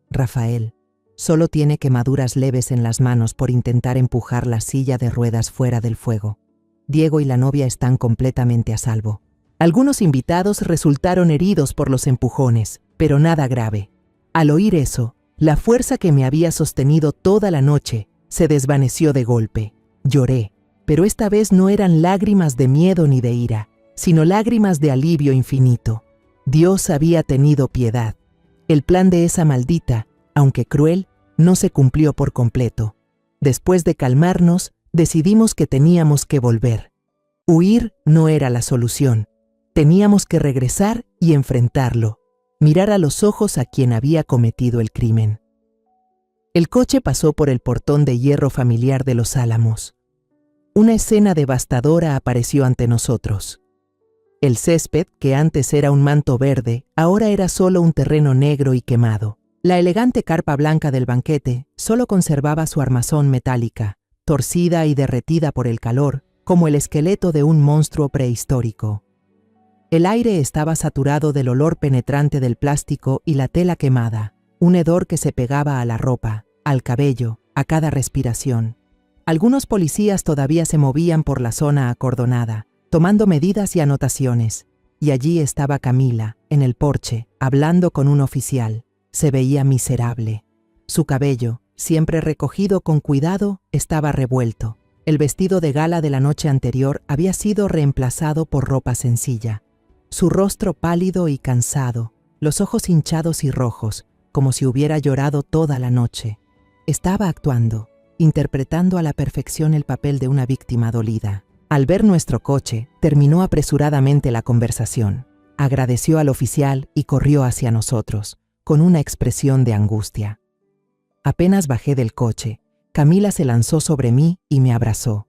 Rafael solo tiene quemaduras leves en las manos por intentar empujar la silla de ruedas fuera del fuego. Diego y la novia están completamente a salvo. Algunos invitados resultaron heridos por los empujones, pero nada grave. Al oír eso, la fuerza que me había sostenido toda la noche se desvaneció de golpe. Lloré, pero esta vez no eran lágrimas de miedo ni de ira, sino lágrimas de alivio infinito. Dios había tenido piedad. El plan de esa maldita, aunque cruel, no se cumplió por completo. Después de calmarnos, decidimos que teníamos que volver. Huir no era la solución. Teníamos que regresar y enfrentarlo, mirar a los ojos a quien había cometido el crimen. El coche pasó por el portón de hierro familiar de los Álamos. Una escena devastadora apareció ante nosotros. El césped, que antes era un manto verde, ahora era solo un terreno negro y quemado. La elegante carpa blanca del banquete solo conservaba su armazón metálica, torcida y derretida por el calor, como el esqueleto de un monstruo prehistórico. El aire estaba saturado del olor penetrante del plástico y la tela quemada, un hedor que se pegaba a la ropa, al cabello, a cada respiración. Algunos policías todavía se movían por la zona acordonada, tomando medidas y anotaciones, y allí estaba Camila, en el porche, hablando con un oficial. Se veía miserable. Su cabello, siempre recogido con cuidado, estaba revuelto. El vestido de gala de la noche anterior había sido reemplazado por ropa sencilla. Su rostro pálido y cansado, los ojos hinchados y rojos, como si hubiera llorado toda la noche. Estaba actuando, interpretando a la perfección el papel de una víctima dolida. Al ver nuestro coche, terminó apresuradamente la conversación. Agradeció al oficial y corrió hacia nosotros, con una expresión de angustia. Apenas bajé del coche, Camila se lanzó sobre mí y me abrazó.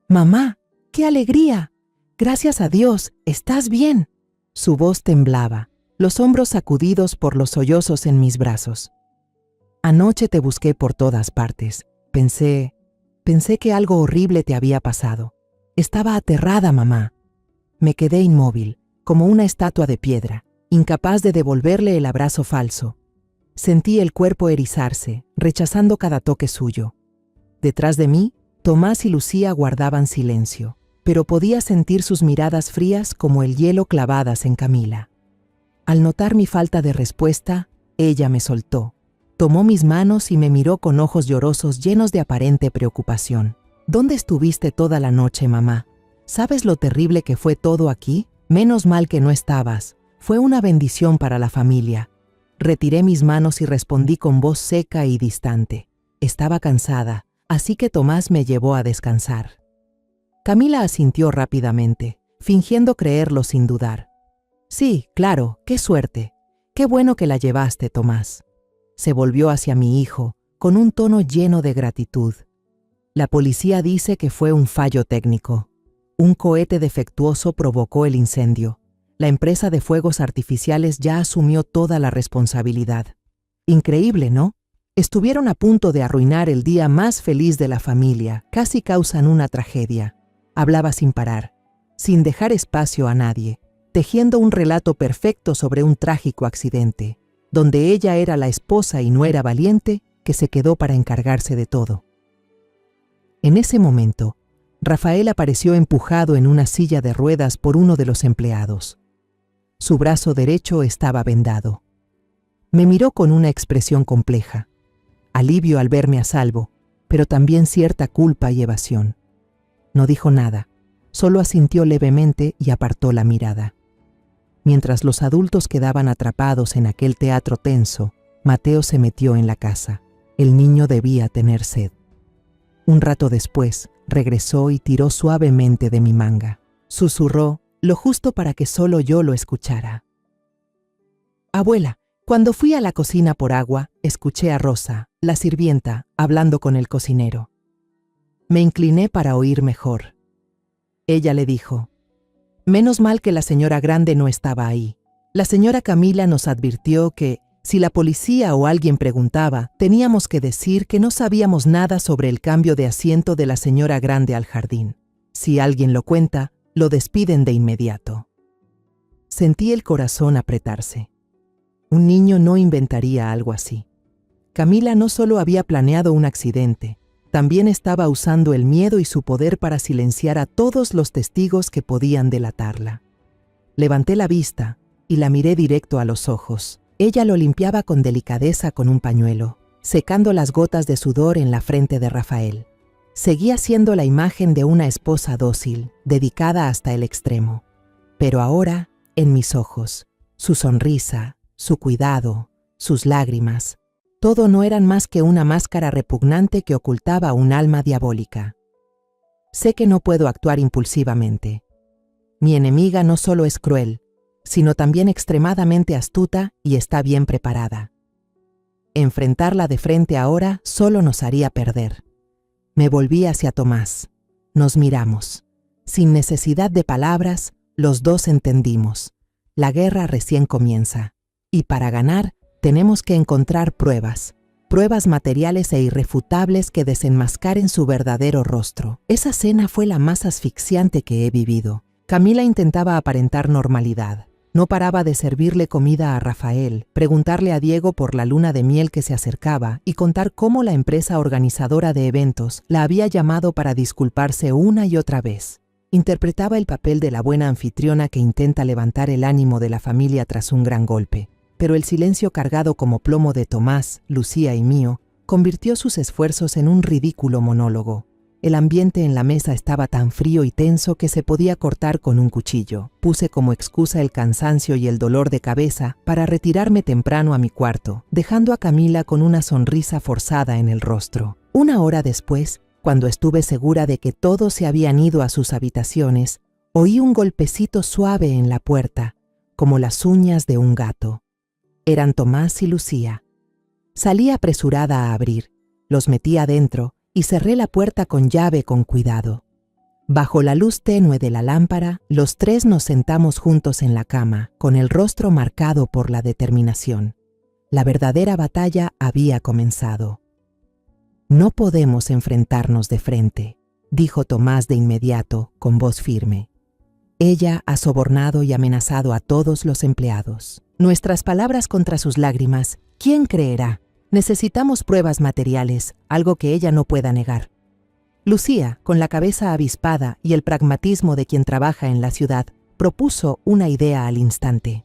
«Mamá, qué alegría. Gracias a Dios, ¿estás bien?» Su voz temblaba, los hombros sacudidos por los sollozos en mis brazos. «Anoche te busqué por todas partes. Pensé que algo horrible te había pasado. Estaba aterrada, mamá». Me quedé inmóvil, como una estatua de piedra, incapaz de devolverle el abrazo falso. Sentí el cuerpo erizarse, rechazando cada toque suyo. Detrás de mí, Tomás y Lucía guardaban silencio, pero podía sentir sus miradas frías como el hielo clavadas en Camila. Al notar mi falta de respuesta, ella me soltó. Tomó mis manos y me miró con ojos llorosos llenos de aparente preocupación. «¿Dónde estuviste toda la noche, mamá? ¿Sabes lo terrible que fue todo aquí? Menos mal que no estabas. Fue una bendición para la familia». Retiré mis manos y respondí con voz seca y distante. Estaba cansada, así que Tomás me llevó a descansar. Camila asintió rápidamente, fingiendo creerlo sin dudar. «Sí, claro, qué suerte. Qué bueno que la llevaste, Tomás». Se volvió hacia mi hijo, con un tono lleno de gratitud. «La policía dice que fue un fallo técnico. Un cohete defectuoso provocó el incendio. La empresa de fuegos artificiales ya asumió toda la responsabilidad. Increíble, ¿no? Estuvieron a punto de arruinar el día más feliz de la familia, casi causan una tragedia». Hablaba sin parar, sin dejar espacio a nadie, tejiendo un relato perfecto sobre un trágico accidente, donde ella era la esposa y no era valiente, que se quedó para encargarse de todo. En ese momento, Rafael apareció empujado en una silla de ruedas por uno de los empleados. Su brazo derecho estaba vendado. Me miró con una expresión compleja, alivio al verme a salvo, pero también cierta culpa y evasión. No dijo nada, solo asintió levemente y apartó la mirada. Mientras los adultos quedaban atrapados en aquel teatro tenso, Mateo se metió en la casa. El niño debía tener sed. Un rato después, regresó y tiró suavemente de mi manga. Susurró, lo justo para que solo yo lo escuchara. Abuela, cuando fui a la cocina por agua, escuché a Rosa, la sirvienta, hablando con el cocinero. Me incliné para oír mejor. Ella le dijo, menos mal que la señora Grande no estaba ahí. La señora Camila nos advirtió que, si la policía o alguien preguntaba, teníamos que decir que no sabíamos nada sobre el cambio de asiento de la señora Grande al jardín. Si alguien lo cuenta, lo despiden de inmediato. Sentí el corazón apretarse. Un niño no inventaría algo así. Camila no solo había planeado un accidente, también estaba usando el miedo y su poder para silenciar a todos los testigos que podían delatarla. Levanté la vista y la miré directo a los ojos. Ella lo limpiaba con delicadeza con un pañuelo, secando las gotas de sudor en la frente de Rafael. Seguía siendo la imagen de una esposa dócil, dedicada hasta el extremo. Pero ahora, en mis ojos, su sonrisa, su cuidado, sus lágrimas, todo no eran más que una máscara repugnante que ocultaba un alma diabólica. Sé que no puedo actuar impulsivamente. Mi enemiga no solo es cruel, sino también extremadamente astuta y está bien preparada. Enfrentarla de frente ahora solo nos haría perder. Me volví hacia Tomás. Nos miramos. Sin necesidad de palabras, los dos entendimos. La guerra recién comienza. Y para ganar, tenemos que encontrar pruebas materiales e irrefutables que desenmascaren su verdadero rostro. Esa cena fue la más asfixiante que he vivido. Camila intentaba aparentar normalidad. No paraba de servirle comida a Rafael, preguntarle a Diego por la luna de miel que se acercaba y contar cómo la empresa organizadora de eventos la había llamado para disculparse una y otra vez. Interpretaba el papel de la buena anfitriona que intenta levantar el ánimo de la familia tras un gran golpe, pero el silencio cargado como plomo de Tomás, Lucía y mío convirtió sus esfuerzos en un ridículo monólogo. El ambiente en la mesa estaba tan frío y tenso que se podía cortar con un cuchillo. Puse como excusa el cansancio y el dolor de cabeza para retirarme temprano a mi cuarto, dejando a Camila con una sonrisa forzada en el rostro. Una hora después, cuando estuve segura de que todos se habían ido a sus habitaciones, oí un golpecito suave en la puerta, como las uñas de un gato. Eran Tomás y Lucía. Salí apresurada a abrir, los metí adentro y cerré la puerta con llave con cuidado. Bajo la luz tenue de la lámpara, los tres nos sentamos juntos en la cama, con el rostro marcado por la determinación. La verdadera batalla había comenzado. No podemos enfrentarnos de frente, dijo Tomás de inmediato, con voz firme. Ella ha sobornado y amenazado a todos los empleados. Nuestras palabras contra sus lágrimas, ¿quién creerá? Necesitamos pruebas materiales, algo que ella no pueda negar. Lucía, con la cabeza avispada y el pragmatismo de quien trabaja en la ciudad, propuso una idea al instante.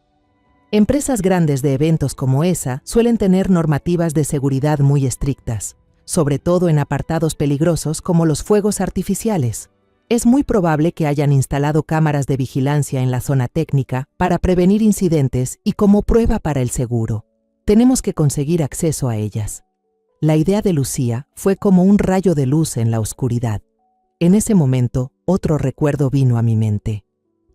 Empresas grandes de eventos como esa suelen tener normativas de seguridad muy estrictas, sobre todo en apartados peligrosos como los fuegos artificiales. Es muy probable que hayan instalado cámaras de vigilancia en la zona técnica para prevenir incidentes y como prueba para el seguro. Tenemos que conseguir acceso a ellas. La idea de Lucía fue como un rayo de luz en la oscuridad. En ese momento, otro recuerdo vino a mi mente.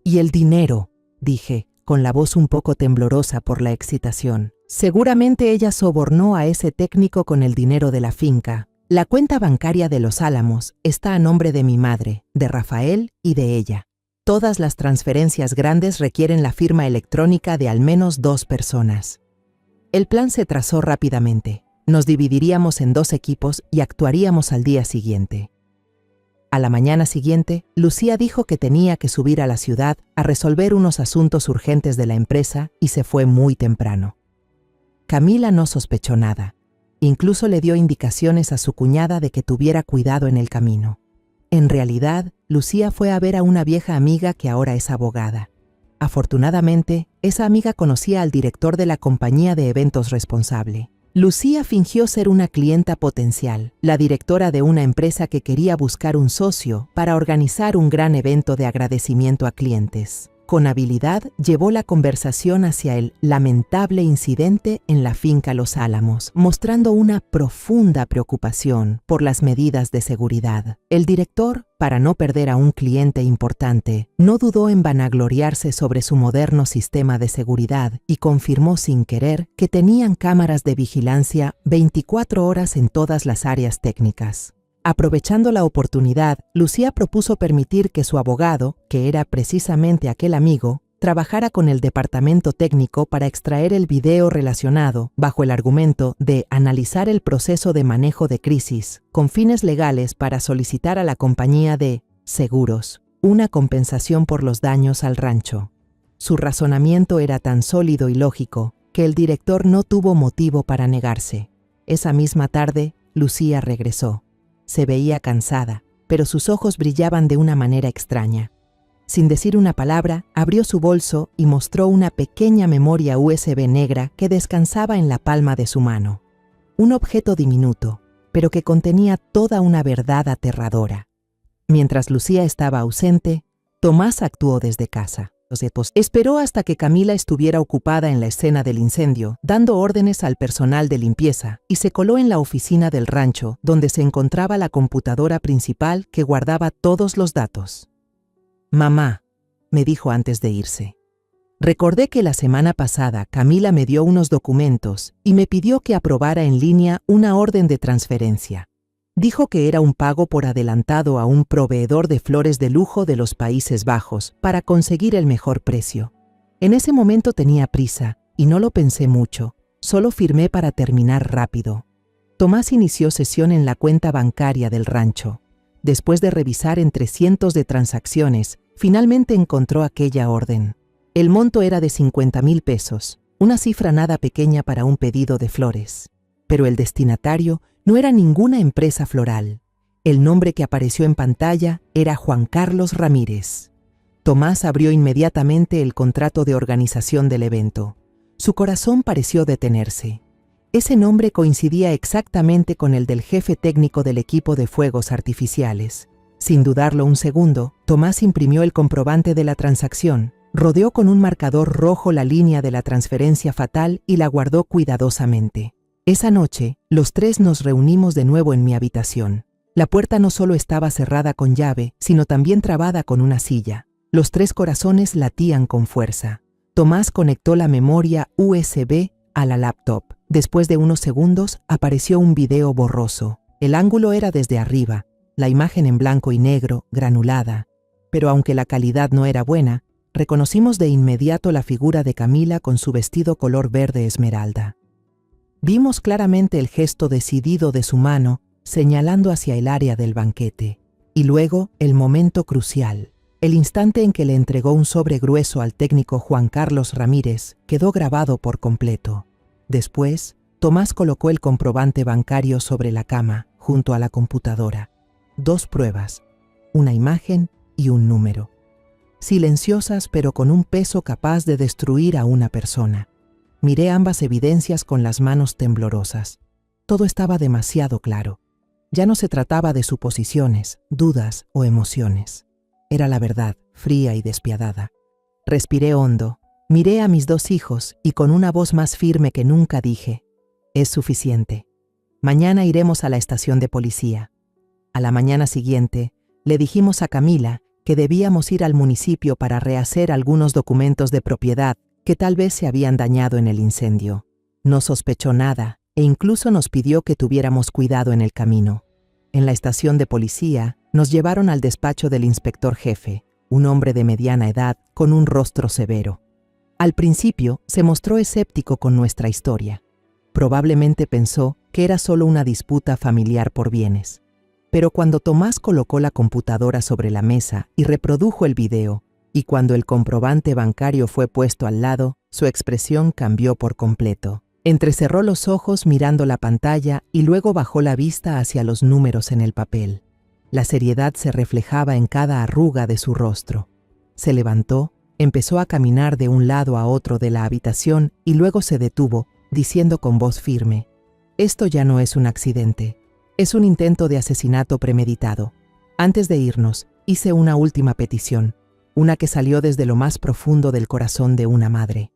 «Y el dinero», dije, con la voz un poco temblorosa por la excitación. Seguramente ella sobornó a ese técnico con el dinero de la finca. La cuenta bancaria de Los Álamos está a nombre de mi madre, de Rafael y de ella. Todas las transferencias grandes requieren la firma electrónica de al menos 2 personas. El plan se trazó rápidamente. Nos dividiríamos en 2 equipos y actuaríamos al día siguiente. A la mañana siguiente, Lucía dijo que tenía que subir a la ciudad a resolver unos asuntos urgentes de la empresa y se fue muy temprano. Camila no sospechó nada. Incluso le dio indicaciones a su cuñada de que tuviera cuidado en el camino. En realidad, Lucía fue a ver a una vieja amiga que ahora es abogada. Afortunadamente, esa amiga conocía al director de la compañía de eventos responsable. Lucía fingió ser una clienta potencial, la directora de una empresa que quería buscar un socio para organizar un gran evento de agradecimiento a clientes. Con habilidad, llevó la conversación hacia el lamentable incidente en la finca Los Álamos, mostrando una profunda preocupación por las medidas de seguridad. El director, para no perder a un cliente importante, no dudó en vanagloriarse sobre su moderno sistema de seguridad y confirmó sin querer que tenían cámaras de vigilancia 24 horas en todas las áreas técnicas. Aprovechando la oportunidad, Lucía propuso permitir que su abogado, que era precisamente aquel amigo, trabajara con el departamento técnico para extraer el video relacionado, bajo el argumento de analizar el proceso de manejo de crisis, con fines legales para solicitar a la compañía de seguros una compensación por los daños al rancho. Su razonamiento era tan sólido y lógico que el director no tuvo motivo para negarse. Esa misma tarde, Lucía regresó. Se veía cansada, pero sus ojos brillaban de una manera extraña. Sin decir una palabra, abrió su bolso y mostró una pequeña memoria USB negra que descansaba en la palma de su mano. Un objeto diminuto, pero que contenía toda una verdad aterradora. Mientras Lucía estaba ausente, Tomás actuó desde casa. Esperó hasta que Camila estuviera ocupada en la escena del incendio, dando órdenes al personal de limpieza, y se coló en la oficina del rancho, donde se encontraba la computadora principal que guardaba todos los datos. «Mamá», me dijo antes de irse. Recordé que la semana pasada Camila me dio unos documentos y me pidió que aprobara en línea una orden de transferencia. Dijo que era un pago por adelantado a un proveedor de flores de lujo de los Países Bajos para conseguir el mejor precio. En ese momento tenía prisa y no lo pensé mucho, solo firmé para terminar rápido. Tomás inició sesión en la cuenta bancaria del rancho. Después de revisar entre cientos de transacciones, finalmente encontró aquella orden. El monto era de 50,000 pesos, una cifra nada pequeña para un pedido de flores. Pero el destinatario no era ninguna empresa floral. El nombre que apareció en pantalla era Juan Carlos Ramírez. Tomás abrió inmediatamente el contrato de organización del evento. Su corazón pareció detenerse. Ese nombre coincidía exactamente con el del jefe técnico del equipo de fuegos artificiales. Sin dudarlo un segundo, Tomás imprimió el comprobante de la transacción, rodeó con un marcador rojo la línea de la transferencia fatal y la guardó cuidadosamente. Esa noche, los tres nos reunimos de nuevo en mi habitación. La puerta no solo estaba cerrada con llave, sino también trabada con una silla. Los tres corazones latían con fuerza. Tomás conectó la memoria USB a la laptop. Después de unos segundos, apareció un video borroso. El ángulo era desde arriba, la imagen en blanco y negro, granulada. Pero aunque la calidad no era buena, reconocimos de inmediato la figura de Camila con su vestido color verde esmeralda. Vimos claramente el gesto decidido de su mano señalando hacia el área del banquete. Y luego el momento crucial, el instante en que le entregó un sobre grueso al técnico Juan Carlos Ramírez, quedó grabado por completo. Después, Tomás colocó el comprobante bancario sobre la cama, junto a la computadora. 2 pruebas, una imagen y un número. Silenciosas pero con un peso capaz de destruir a una persona. Miré ambas evidencias con las manos temblorosas. Todo estaba demasiado claro. Ya no se trataba de suposiciones, dudas o emociones. Era la verdad, fría y despiadada. Respiré hondo, miré a mis 2 hijos y con una voz más firme que nunca dije: «Es suficiente. Mañana iremos a la estación de policía». A la mañana siguiente, le dijimos a Camila que debíamos ir al municipio para rehacer algunos documentos de propiedad que tal vez se habían dañado en el incendio. No sospechó nada e incluso nos pidió que tuviéramos cuidado en el camino. En la estación de policía, nos llevaron al despacho del inspector jefe, un hombre de mediana edad con un rostro severo. Al principio, se mostró escéptico con nuestra historia. Probablemente pensó que era solo una disputa familiar por bienes. Pero cuando Tomás colocó la computadora sobre la mesa y reprodujo el video, y cuando el comprobante bancario fue puesto al lado, su expresión cambió por completo. Entrecerró los ojos mirando la pantalla y luego bajó la vista hacia los números en el papel. La seriedad se reflejaba en cada arruga de su rostro. Se levantó, empezó a caminar de un lado a otro de la habitación y luego se detuvo, diciendo con voz firme: «Esto ya no es un accidente. Es un intento de asesinato premeditado. Antes de irnos, hice una última petición, una que salió desde lo más profundo del corazón de una madre.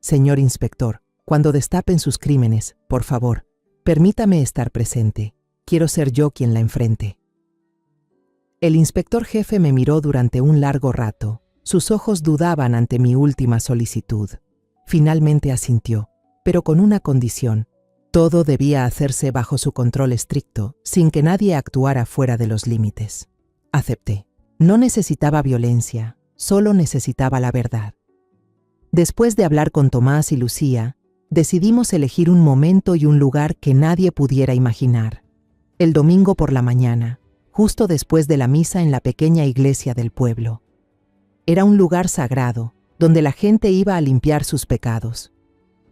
Señor inspector, cuando destapen sus crímenes, por favor, permítame estar presente. Quiero ser yo quien la enfrente». El inspector jefe me miró durante un largo rato. Sus ojos dudaban ante mi última solicitud. Finalmente asintió, pero con una condición. Todo debía hacerse bajo su control estricto, sin que nadie actuara fuera de los límites. Acepté. No necesitaba violencia, solo necesitaba la verdad. Después de hablar con Tomás y Lucía, decidimos elegir un momento y un lugar que nadie pudiera imaginar. El domingo por la mañana, justo después de la misa en la pequeña iglesia del pueblo. Era un lugar sagrado, donde la gente iba a limpiar sus pecados.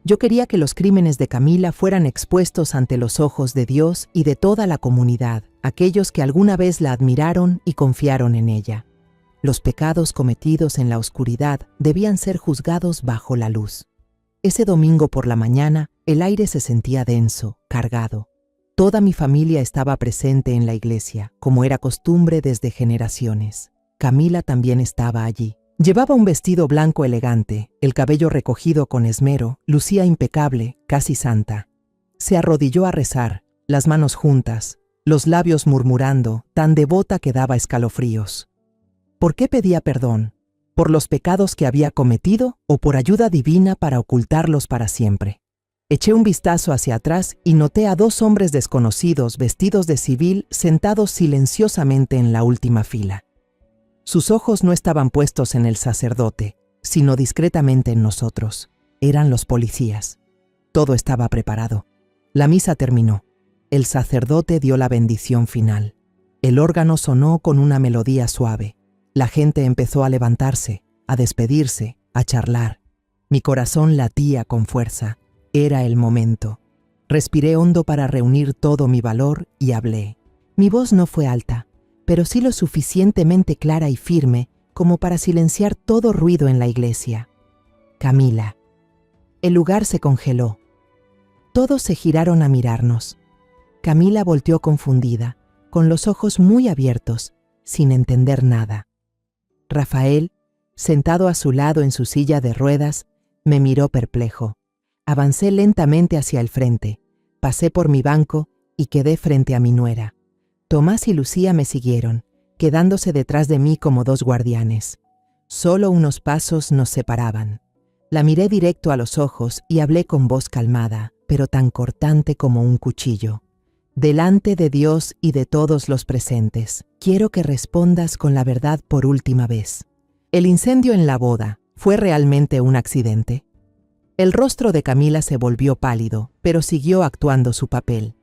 Yo quería que los crímenes de Camila fueran expuestos ante los ojos de Dios y de toda la comunidad, aquellos que alguna vez la admiraron y confiaron en ella. Los pecados cometidos en la oscuridad debían ser juzgados bajo la luz. Ese domingo por la mañana, el aire se sentía denso, cargado. Toda mi familia estaba presente en la iglesia, como era costumbre desde generaciones. Camila también estaba allí. Llevaba un vestido blanco elegante, el cabello recogido con esmero, lucía impecable, casi santa. Se arrodilló a rezar, las manos juntas, los labios murmurando, tan devota que daba escalofríos. ¿Por qué pedía perdón? ¿Por los pecados que había cometido o por ayuda divina para ocultarlos para siempre? Eché un vistazo hacia atrás y noté a 2 hombres desconocidos vestidos de civil sentados silenciosamente en la última fila. Sus ojos no estaban puestos en el sacerdote, sino discretamente en nosotros. Eran los policías. Todo estaba preparado. La misa terminó. El sacerdote dio la bendición final. El órgano sonó con una melodía suave. La gente empezó a levantarse, a despedirse, a charlar. Mi corazón latía con fuerza. Era el momento. Respiré hondo para reunir todo mi valor y hablé. Mi voz no fue alta, pero sí lo suficientemente clara y firme como para silenciar todo ruido en la iglesia. Camila. El lugar se congeló. Todos se giraron a mirarnos. Camila volteó confundida, con los ojos muy abiertos, sin entender nada. Rafael, sentado a su lado en su silla de ruedas, me miró perplejo. Avancé lentamente hacia el frente, pasé por mi banco y quedé frente a mi nuera. Tomás y Lucía me siguieron, quedándose detrás de mí como 2 guardianes. Solo unos pasos nos separaban. La miré directo a los ojos y hablé con voz calmada, pero tan cortante como un cuchillo. Delante de Dios y de todos los presentes, quiero que respondas con la verdad por última vez. ¿El incendio en la boda fue realmente un accidente? El rostro de Camila se volvió pálido, pero siguió actuando su papel.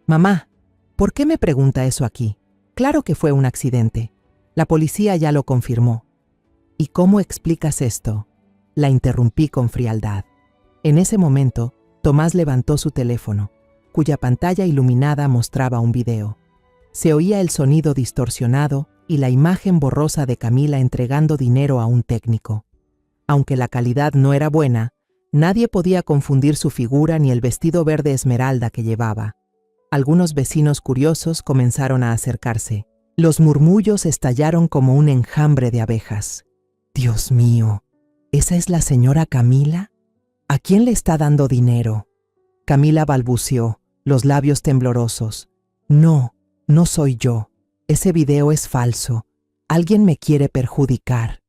«Mamá, ¿por qué me pregunta eso aquí? Claro que fue un accidente. La policía ya lo confirmó». «¿Y cómo explicas esto?», la interrumpí con frialdad. En ese momento, Tomás levantó su teléfono, cuya pantalla iluminada mostraba un video. Se oía el sonido distorsionado y la imagen borrosa de Camila entregando dinero a un técnico. Aunque la calidad no era buena, nadie podía confundir su figura ni el vestido verde esmeralda que llevaba. Algunos vecinos curiosos comenzaron a acercarse. Los murmullos estallaron como un enjambre de abejas. «Dios mío, ¿esa es la señora Camila? ¿A quién le está dando dinero?». Camila balbuceó, los labios temblorosos. «No, no soy yo. Ese video es falso. Alguien me quiere perjudicar».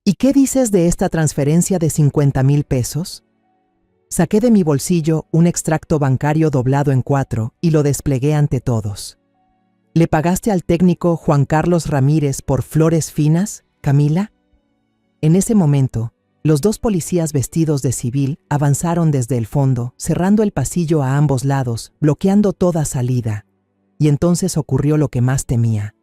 «¿Y qué dices de esta transferencia de 50,000 pesos?» Saqué de mi bolsillo un extracto bancario doblado en 4 y lo desplegué ante todos. «¿Le pagaste al técnico Juan Carlos Ramírez por flores finas, Camila?». En ese momento, los 2 policías vestidos de civil avanzaron desde el fondo, cerrando el pasillo a ambos lados, bloqueando toda salida. Y entonces ocurrió lo que más temía.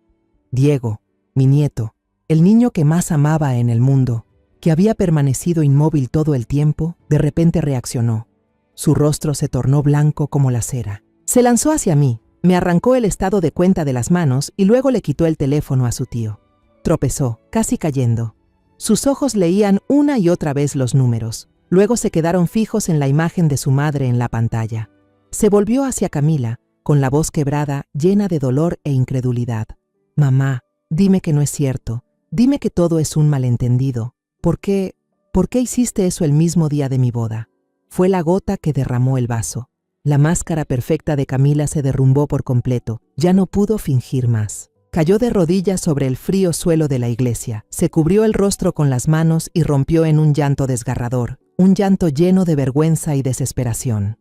Diego, mi nieto, el niño que más amaba en el mundo, que había permanecido inmóvil todo el tiempo, de repente reaccionó. Su rostro se tornó blanco como la cera. Se lanzó hacia mí, me arrancó el estado de cuenta de las manos y luego le quitó el teléfono a su tío. Tropezó, casi cayendo. Sus ojos leían una y otra vez los números. Luego se quedaron fijos en la imagen de su madre en la pantalla. Se volvió hacia Camila, con la voz quebrada, llena de dolor e incredulidad. «Mamá, dime que no es cierto. Dime que todo es un malentendido. ¿Por qué hiciste eso el mismo día de mi boda?» Fue la gota que derramó el vaso. La máscara perfecta de Camila se derrumbó por completo. Ya no pudo fingir más. Cayó de rodillas sobre el frío suelo de la iglesia. Se cubrió el rostro con las manos y rompió en un llanto desgarrador. Un llanto lleno de vergüenza y desesperación.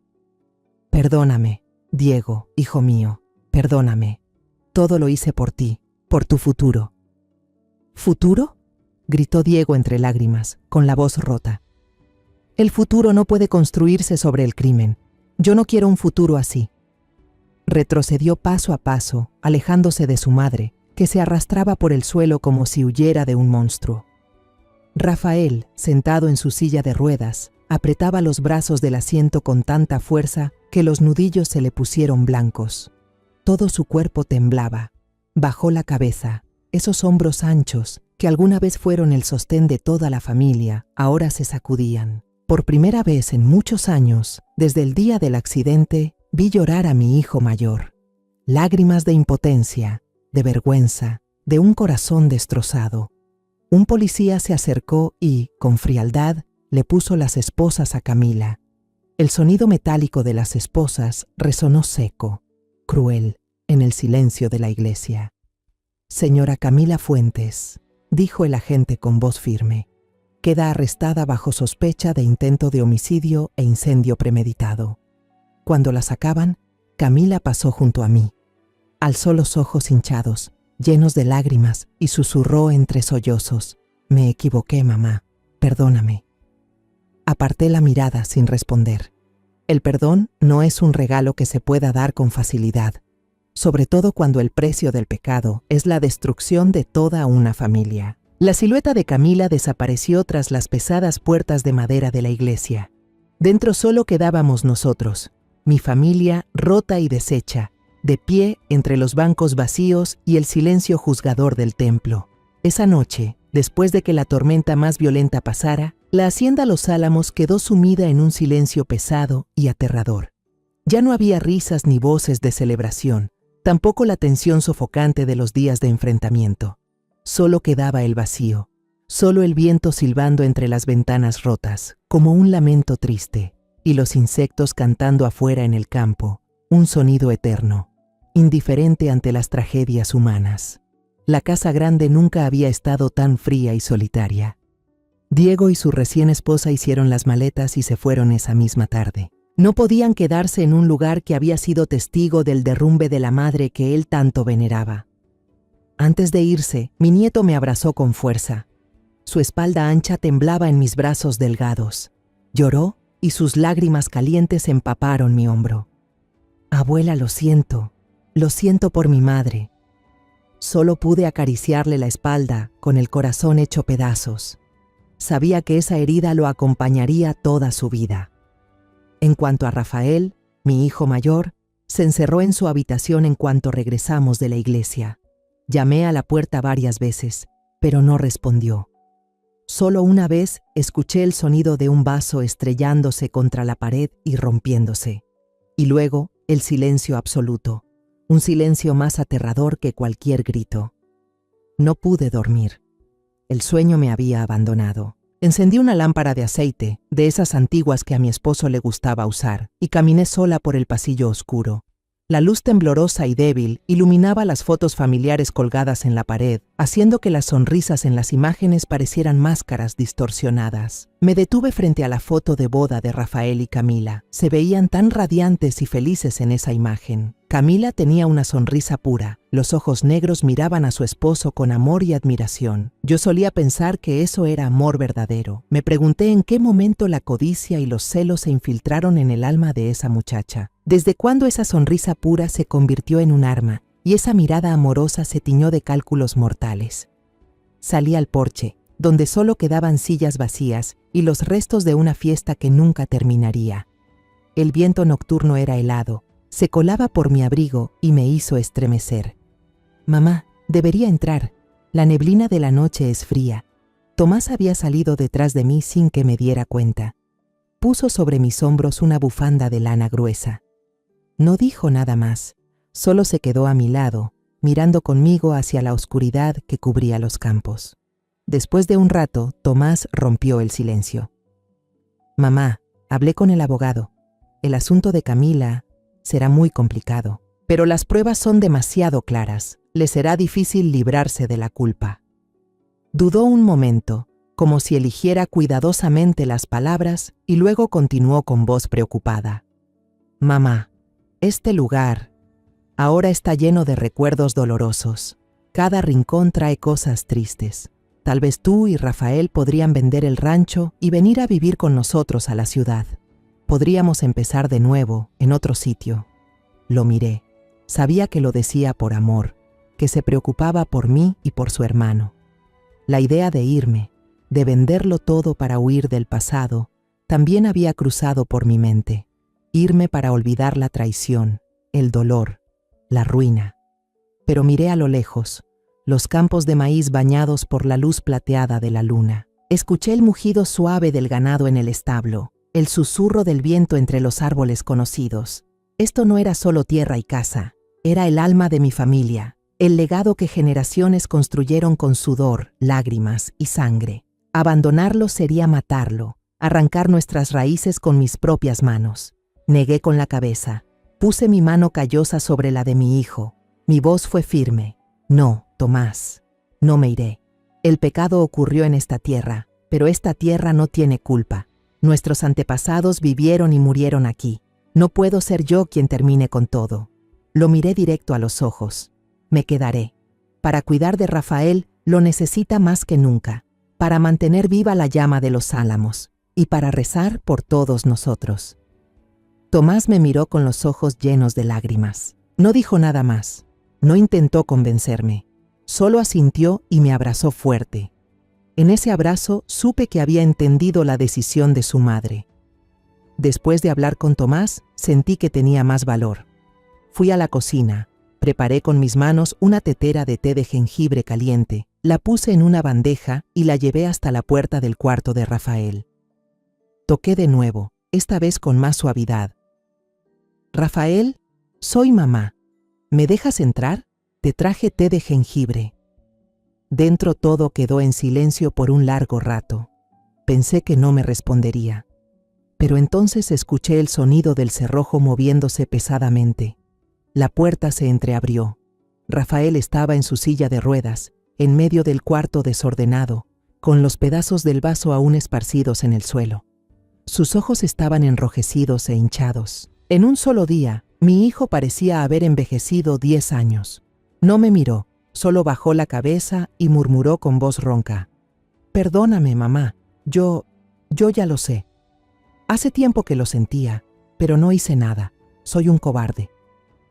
«Perdóname, Diego, hijo mío. Perdóname. Todo lo hice por ti, por tu futuro». «¿Futuro?», gritó Diego entre lágrimas, con la voz rota. «El futuro no puede construirse sobre el crimen. Yo no quiero un futuro así». Retrocedió paso a paso, alejándose de su madre, que se arrastraba por el suelo como si huyera de un monstruo. Rafael, sentado en su silla de ruedas, apretaba los brazos del asiento con tanta fuerza que los nudillos se le pusieron blancos. Todo su cuerpo temblaba. Bajó la cabeza. Esos hombros anchos, que alguna vez fueron el sostén de toda la familia, ahora se sacudían. Por primera vez en muchos años, desde el día del accidente, vi llorar a mi hijo mayor. Lágrimas de impotencia, de vergüenza, de un corazón destrozado. Un policía se acercó y, con frialdad, le puso las esposas a Camila. El sonido metálico de las esposas resonó seco, cruel, en el silencio de la iglesia. «Señora Camila Fuentes», dijo el agente con voz firme, «queda arrestada bajo sospecha de intento de homicidio e incendio premeditado». Cuando la sacaban, Camila pasó junto a mí. Alzó los ojos hinchados, llenos de lágrimas, y susurró entre sollozos: «Me equivoqué, mamá. Perdóname». Aparté la mirada sin responder. El perdón no es un regalo que se pueda dar con facilidad, sobre todo cuando el precio del pecado es la destrucción de toda una familia. La silueta de Camila desapareció tras las pesadas puertas de madera de la iglesia. Dentro solo quedábamos nosotros, mi familia rota y deshecha, de pie entre los bancos vacíos y el silencio juzgador del templo. Esa noche, después de que la tormenta más violenta pasara, la hacienda Los Álamos quedó sumida en un silencio pesado y aterrador. Ya no había risas ni voces de celebración, tampoco la tensión sofocante de los días de enfrentamiento. Solo quedaba el vacío, solo el viento silbando entre las ventanas rotas, como un lamento triste, y los insectos cantando afuera en el campo, un sonido eterno, indiferente ante las tragedias humanas. La casa grande nunca había estado tan fría y solitaria. Diego y su recién esposa hicieron las maletas y se fueron esa misma tarde. No podían quedarse en un lugar que había sido testigo del derrumbe de la madre que él tanto veneraba. Antes de irse, mi nieto me abrazó con fuerza. Su espalda ancha temblaba en mis brazos delgados. Lloró y sus lágrimas calientes empaparon mi hombro. «Abuela, lo siento por mi madre». Solo pude acariciarle la espalda con el corazón hecho pedazos. Sabía que esa herida lo acompañaría toda su vida. En cuanto a Rafael, mi hijo mayor, se encerró en su habitación en cuanto regresamos de la iglesia. Llamé a la puerta varias veces, pero no respondió. Solo una vez escuché el sonido de un vaso estrellándose contra la pared y rompiéndose. Y luego el silencio absoluto, un silencio más aterrador que cualquier grito. No pude dormir. El sueño me había abandonado. Encendí una lámpara de aceite, de esas antiguas que a mi esposo le gustaba usar, y caminé sola por el pasillo oscuro. La luz temblorosa y débil iluminaba las fotos familiares colgadas en la pared, haciendo que las sonrisas en las imágenes parecieran máscaras distorsionadas. Me detuve frente a la foto de boda de Rafael y Camila. Se veían tan radiantes y felices en esa imagen. Camila tenía una sonrisa pura. Los ojos negros miraban a su esposo con amor y admiración. Yo solía pensar que eso era amor verdadero. Me pregunté en qué momento la codicia y los celos se infiltraron en el alma de esa muchacha. ¿Desde cuándo esa sonrisa pura se convirtió en un arma y esa mirada amorosa se tiñó de cálculos mortales? Salí al porche, donde solo quedaban sillas vacías y los restos de una fiesta que nunca terminaría. El viento nocturno era helado, se colaba por mi abrigo y me hizo estremecer. Mamá, debería entrar. La neblina de la noche es fría. Tomás había salido detrás de mí sin que me diera cuenta. Puso sobre mis hombros una bufanda de lana gruesa. No dijo nada más, solo se quedó a mi lado, mirando conmigo hacia la oscuridad que cubría los campos. Después de un rato, Tomás rompió el silencio. Mamá, hablé con el abogado. El asunto de Camila será muy complicado, pero las pruebas son demasiado claras. Le será difícil librarse de la culpa. Dudó un momento, como si eligiera cuidadosamente las palabras, y luego continuó con voz preocupada. Mamá, este lugar ahora está lleno de recuerdos dolorosos. Cada rincón trae cosas tristes. Tal vez tú y Rafael podrían vender el rancho y venir a vivir con nosotros a la ciudad. Podríamos empezar de nuevo, en otro sitio. Lo miré. Sabía que lo decía por amor, que se preocupaba por mí y por su hermano. La idea de irme, de venderlo todo para huir del pasado, también había cruzado por mi mente. Irme para olvidar la traición, el dolor, la ruina. Pero miré a lo lejos, los campos de maíz bañados por la luz plateada de la luna. Escuché el mugido suave del ganado en el establo, el susurro del viento entre los árboles conocidos. Esto no era solo tierra y casa, era el alma de mi familia, el legado que generaciones construyeron con sudor, lágrimas y sangre. Abandonarlo sería matarlo, arrancar nuestras raíces con mis propias manos. Negué con la cabeza. Puse mi mano callosa sobre la de mi hijo. Mi voz fue firme. No, Tomás, no me iré. El pecado ocurrió en esta tierra, pero esta tierra no tiene culpa. Nuestros antepasados vivieron y murieron aquí. No puedo ser yo quien termine con todo. Lo miré directo a los ojos. Me quedaré. Para cuidar de Rafael lo necesita más que nunca, para mantener viva la llama de los álamos y para rezar por todos nosotros. Tomás me miró con los ojos llenos de lágrimas. No dijo nada más. No intentó convencerme. Solo asintió y me abrazó fuerte. En ese abrazo supe que había entendido la decisión de su madre. Después de hablar con Tomás, sentí que tenía más valor. Fui a la cocina. Preparé con mis manos una tetera de té de jengibre caliente, la puse en una bandeja y la llevé hasta la puerta del cuarto de Rafael. Toqué de nuevo, esta vez con más suavidad. Rafael, soy mamá. ¿Me dejas entrar? Te traje té de jengibre. Dentro todo quedó en silencio por un largo rato. Pensé que no me respondería. Pero entonces escuché el sonido del cerrojo moviéndose pesadamente. La puerta se entreabrió. Rafael estaba en su silla de ruedas, en medio del cuarto desordenado, con los pedazos del vaso aún esparcidos en el suelo. Sus ojos estaban enrojecidos e hinchados. En un solo día, mi hijo parecía haber envejecido 10 años. No me miró, solo bajó la cabeza y murmuró con voz ronca. Perdóname, mamá, yo ya lo sé. Hace tiempo que lo sentía, pero no hice nada. Soy un cobarde.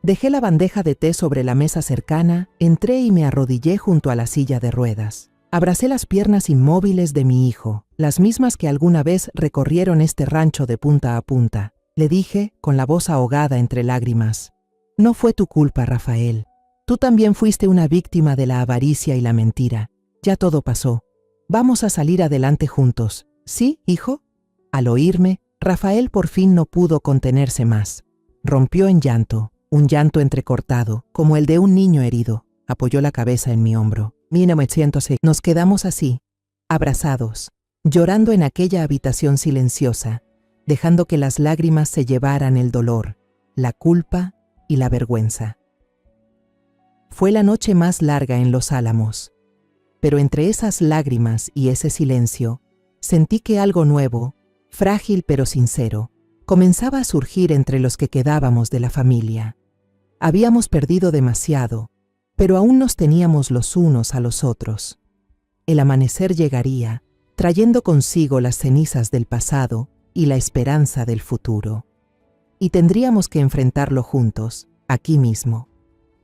Dejé la bandeja de té sobre la mesa cercana, entré y me arrodillé junto a la silla de ruedas. Abracé las piernas inmóviles de mi hijo, las mismas que alguna vez recorrieron este rancho de punta a punta. Le dije, con la voz ahogada entre lágrimas, no fue tu culpa, Rafael. Tú también fuiste una víctima de la avaricia y la mentira. Ya todo pasó. Vamos a salir adelante juntos. ¿Sí, hijo? Al oírme, Rafael por fin no pudo contenerse más. Rompió en llanto. Un llanto entrecortado, como el de un niño herido. Apoyó la cabeza en mi hombro. 1906. Nos quedamos así, abrazados, llorando en aquella habitación silenciosa, dejando que las lágrimas se llevaran el dolor, la culpa y la vergüenza. Fue la noche más larga en Los Álamos, pero entre esas lágrimas y ese silencio, sentí que algo nuevo, frágil pero sincero, comenzaba a surgir entre los que quedábamos de la familia. Habíamos perdido demasiado, pero aún nos teníamos los unos a los otros. El amanecer llegaría, trayendo consigo las cenizas del pasado y la esperanza del futuro. Y tendríamos que enfrentarlo juntos, aquí mismo.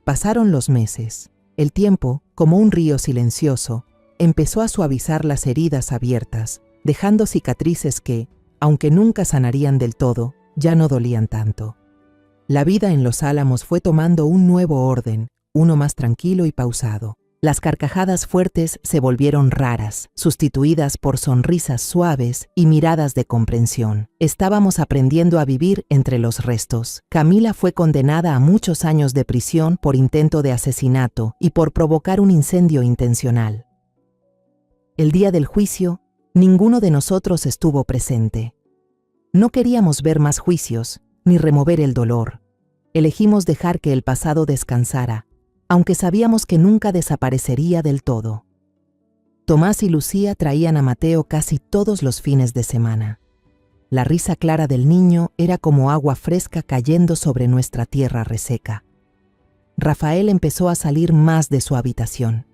Pasaron los meses. El tiempo, como un río silencioso, empezó a suavizar las heridas abiertas, dejando cicatrices que, aunque nunca sanarían del todo, ya no dolían tanto. La vida en Los Álamos fue tomando un nuevo orden, uno más tranquilo y pausado. Las carcajadas fuertes se volvieron raras, sustituidas por sonrisas suaves y miradas de comprensión. Estábamos aprendiendo a vivir entre los restos. Camila fue condenada a muchos años de prisión por intento de asesinato y por provocar un incendio intencional. El día del juicio, ninguno de nosotros estuvo presente. No queríamos ver más juicios, ni remover el dolor. Elegimos dejar que el pasado descansara, aunque sabíamos que nunca desaparecería del todo. Tomás y Lucía traían a Mateo casi todos los fines de semana. La risa clara del niño era como agua fresca cayendo sobre nuestra tierra reseca. Rafael empezó a salir más de su habitación.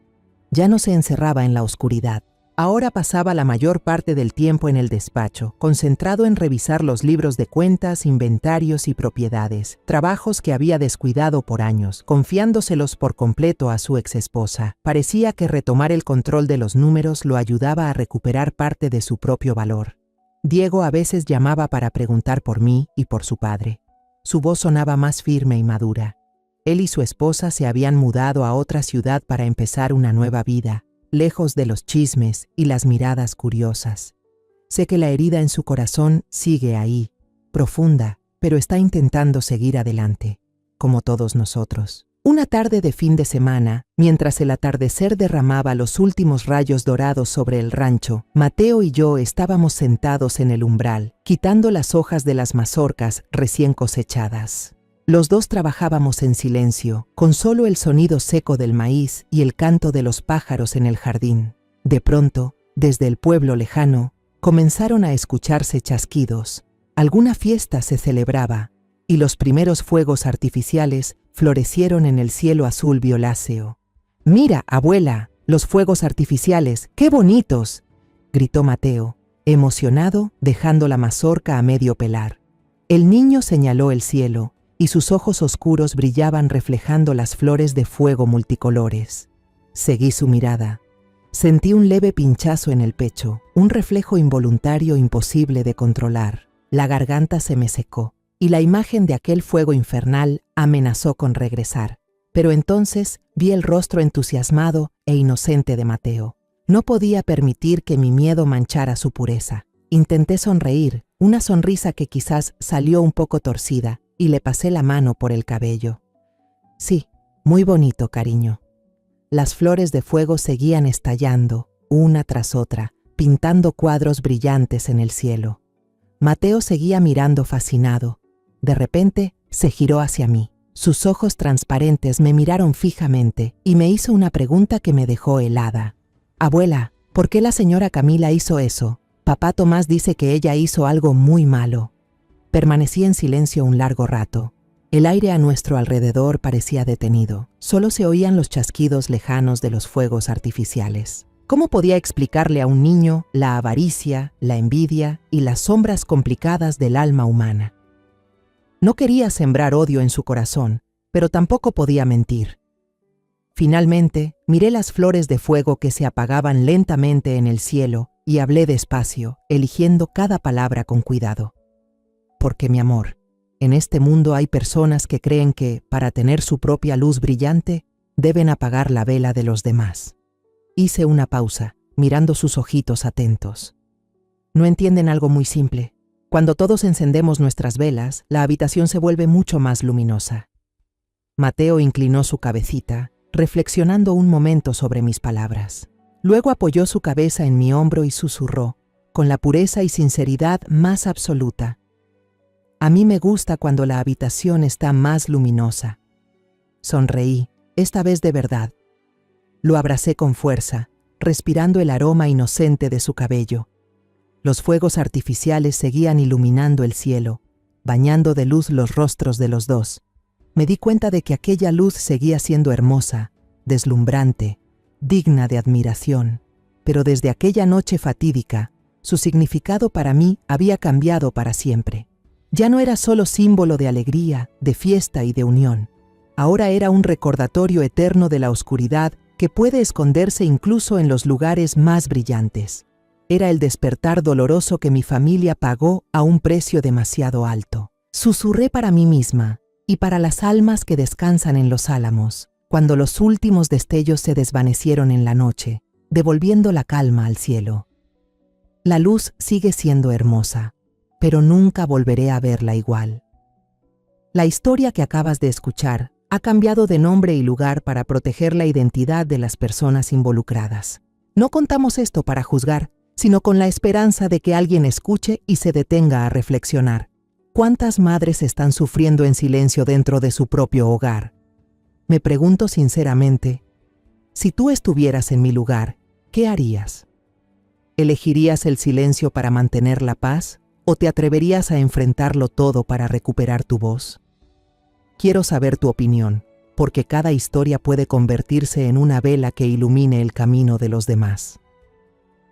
Ya no se encerraba en la oscuridad. Ahora pasaba la mayor parte del tiempo en el despacho, concentrado en revisar los libros de cuentas, inventarios y propiedades, trabajos que había descuidado por años, confiándoselos por completo a su exesposa. Parecía que retomar el control de los números lo ayudaba a recuperar parte de su propio valor. Diego a veces llamaba para preguntar por mí y por su padre. Su voz sonaba más firme y madura. Él y su esposa se habían mudado a otra ciudad para empezar una nueva vida, lejos de los chismes y las miradas curiosas. Sé que la herida en su corazón sigue ahí, profunda, pero está intentando seguir adelante, como todos nosotros. Una tarde de fin de semana, mientras el atardecer derramaba los últimos rayos dorados sobre el rancho, Mateo y yo estábamos sentados en el umbral, quitando las hojas de las mazorcas recién cosechadas. Los dos trabajábamos en silencio, con solo el sonido seco del maíz y el canto de los pájaros en el jardín. De pronto, desde el pueblo lejano, comenzaron a escucharse chasquidos. Alguna fiesta se celebraba, y los primeros fuegos artificiales florecieron en el cielo azul violáceo. «Mira, abuela, los fuegos artificiales, ¡qué bonitos!», gritó Mateo, emocionado, dejando la mazorca a medio pelar. El niño señaló el cielo, y sus ojos oscuros brillaban reflejando las flores de fuego multicolores. Seguí su mirada. Sentí un leve pinchazo en el pecho, un reflejo involuntario imposible de controlar. La garganta se me secó, y la imagen de aquel fuego infernal amenazó con regresar. Pero entonces vi el rostro entusiasmado e inocente de Mateo. No podía permitir que mi miedo manchara su pureza. Intenté sonreír, una sonrisa que quizás salió un poco torcida, y le pasé la mano por el cabello. «Sí, muy bonito, cariño». Las flores de fuego seguían estallando, una tras otra, pintando cuadros brillantes en el cielo. Mateo seguía mirando fascinado. De repente, se giró hacia mí. Sus ojos transparentes me miraron fijamente y me hizo una pregunta que me dejó helada. «Abuela, ¿por qué la señora Camila hizo eso? Papá Tomás dice que ella hizo algo muy malo». Permanecí en silencio un largo rato. El aire a nuestro alrededor parecía detenido. Solo se oían los chasquidos lejanos de los fuegos artificiales. ¿Cómo podía explicarle a un niño la avaricia, la envidia y las sombras complicadas del alma humana? No quería sembrar odio en su corazón, pero tampoco podía mentir. Finalmente, miré las flores de fuego que se apagaban lentamente en el cielo y hablé despacio, eligiendo cada palabra con cuidado. Porque, mi amor, en este mundo hay personas que creen que, para tener su propia luz brillante, deben apagar la vela de los demás. Hice una pausa, mirando sus ojitos atentos. No entienden algo muy simple. Cuando todos encendemos nuestras velas, la habitación se vuelve mucho más luminosa. Mateo inclinó su cabecita, reflexionando un momento sobre mis palabras. Luego apoyó su cabeza en mi hombro y susurró, con la pureza y sinceridad más absoluta: «A mí me gusta cuando la habitación está más luminosa». Sonreí, esta vez de verdad. Lo abracé con fuerza, respirando el aroma inocente de su cabello. Los fuegos artificiales seguían iluminando el cielo, bañando de luz los rostros de los dos. Me di cuenta de que aquella luz seguía siendo hermosa, deslumbrante, digna de admiración. Pero desde aquella noche fatídica, su significado para mí había cambiado para siempre. Ya no era solo símbolo de alegría, de fiesta y de unión. Ahora era un recordatorio eterno de la oscuridad que puede esconderse incluso en los lugares más brillantes. Era el despertar doloroso que mi familia pagó a un precio demasiado alto. Susurré para mí misma y para las almas que descansan en los álamos, cuando los últimos destellos se desvanecieron en la noche, devolviendo la calma al cielo. La luz sigue siendo hermosa, pero nunca volveré a verla igual. La historia que acabas de escuchar ha cambiado de nombre y lugar para proteger la identidad de las personas involucradas. No contamos esto para juzgar, sino con la esperanza de que alguien escuche y se detenga a reflexionar. ¿Cuántas madres están sufriendo en silencio dentro de su propio hogar? Me pregunto sinceramente, si tú estuvieras en mi lugar, ¿qué harías? ¿Elegirías el silencio para mantener la paz o te atreverías a enfrentarlo todo para recuperar tu voz? Quiero saber tu opinión, porque cada historia puede convertirse en una vela que ilumine el camino de los demás.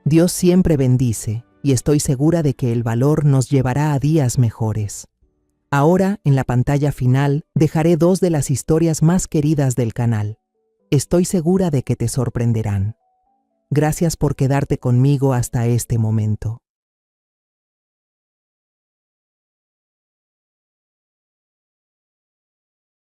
Dios siempre bendice, y estoy segura de que el valor nos llevará a días mejores. Ahora, en la pantalla final, dejaré 2 de las historias más queridas del canal. Estoy segura de que te sorprenderán. Gracias por quedarte conmigo hasta este momento.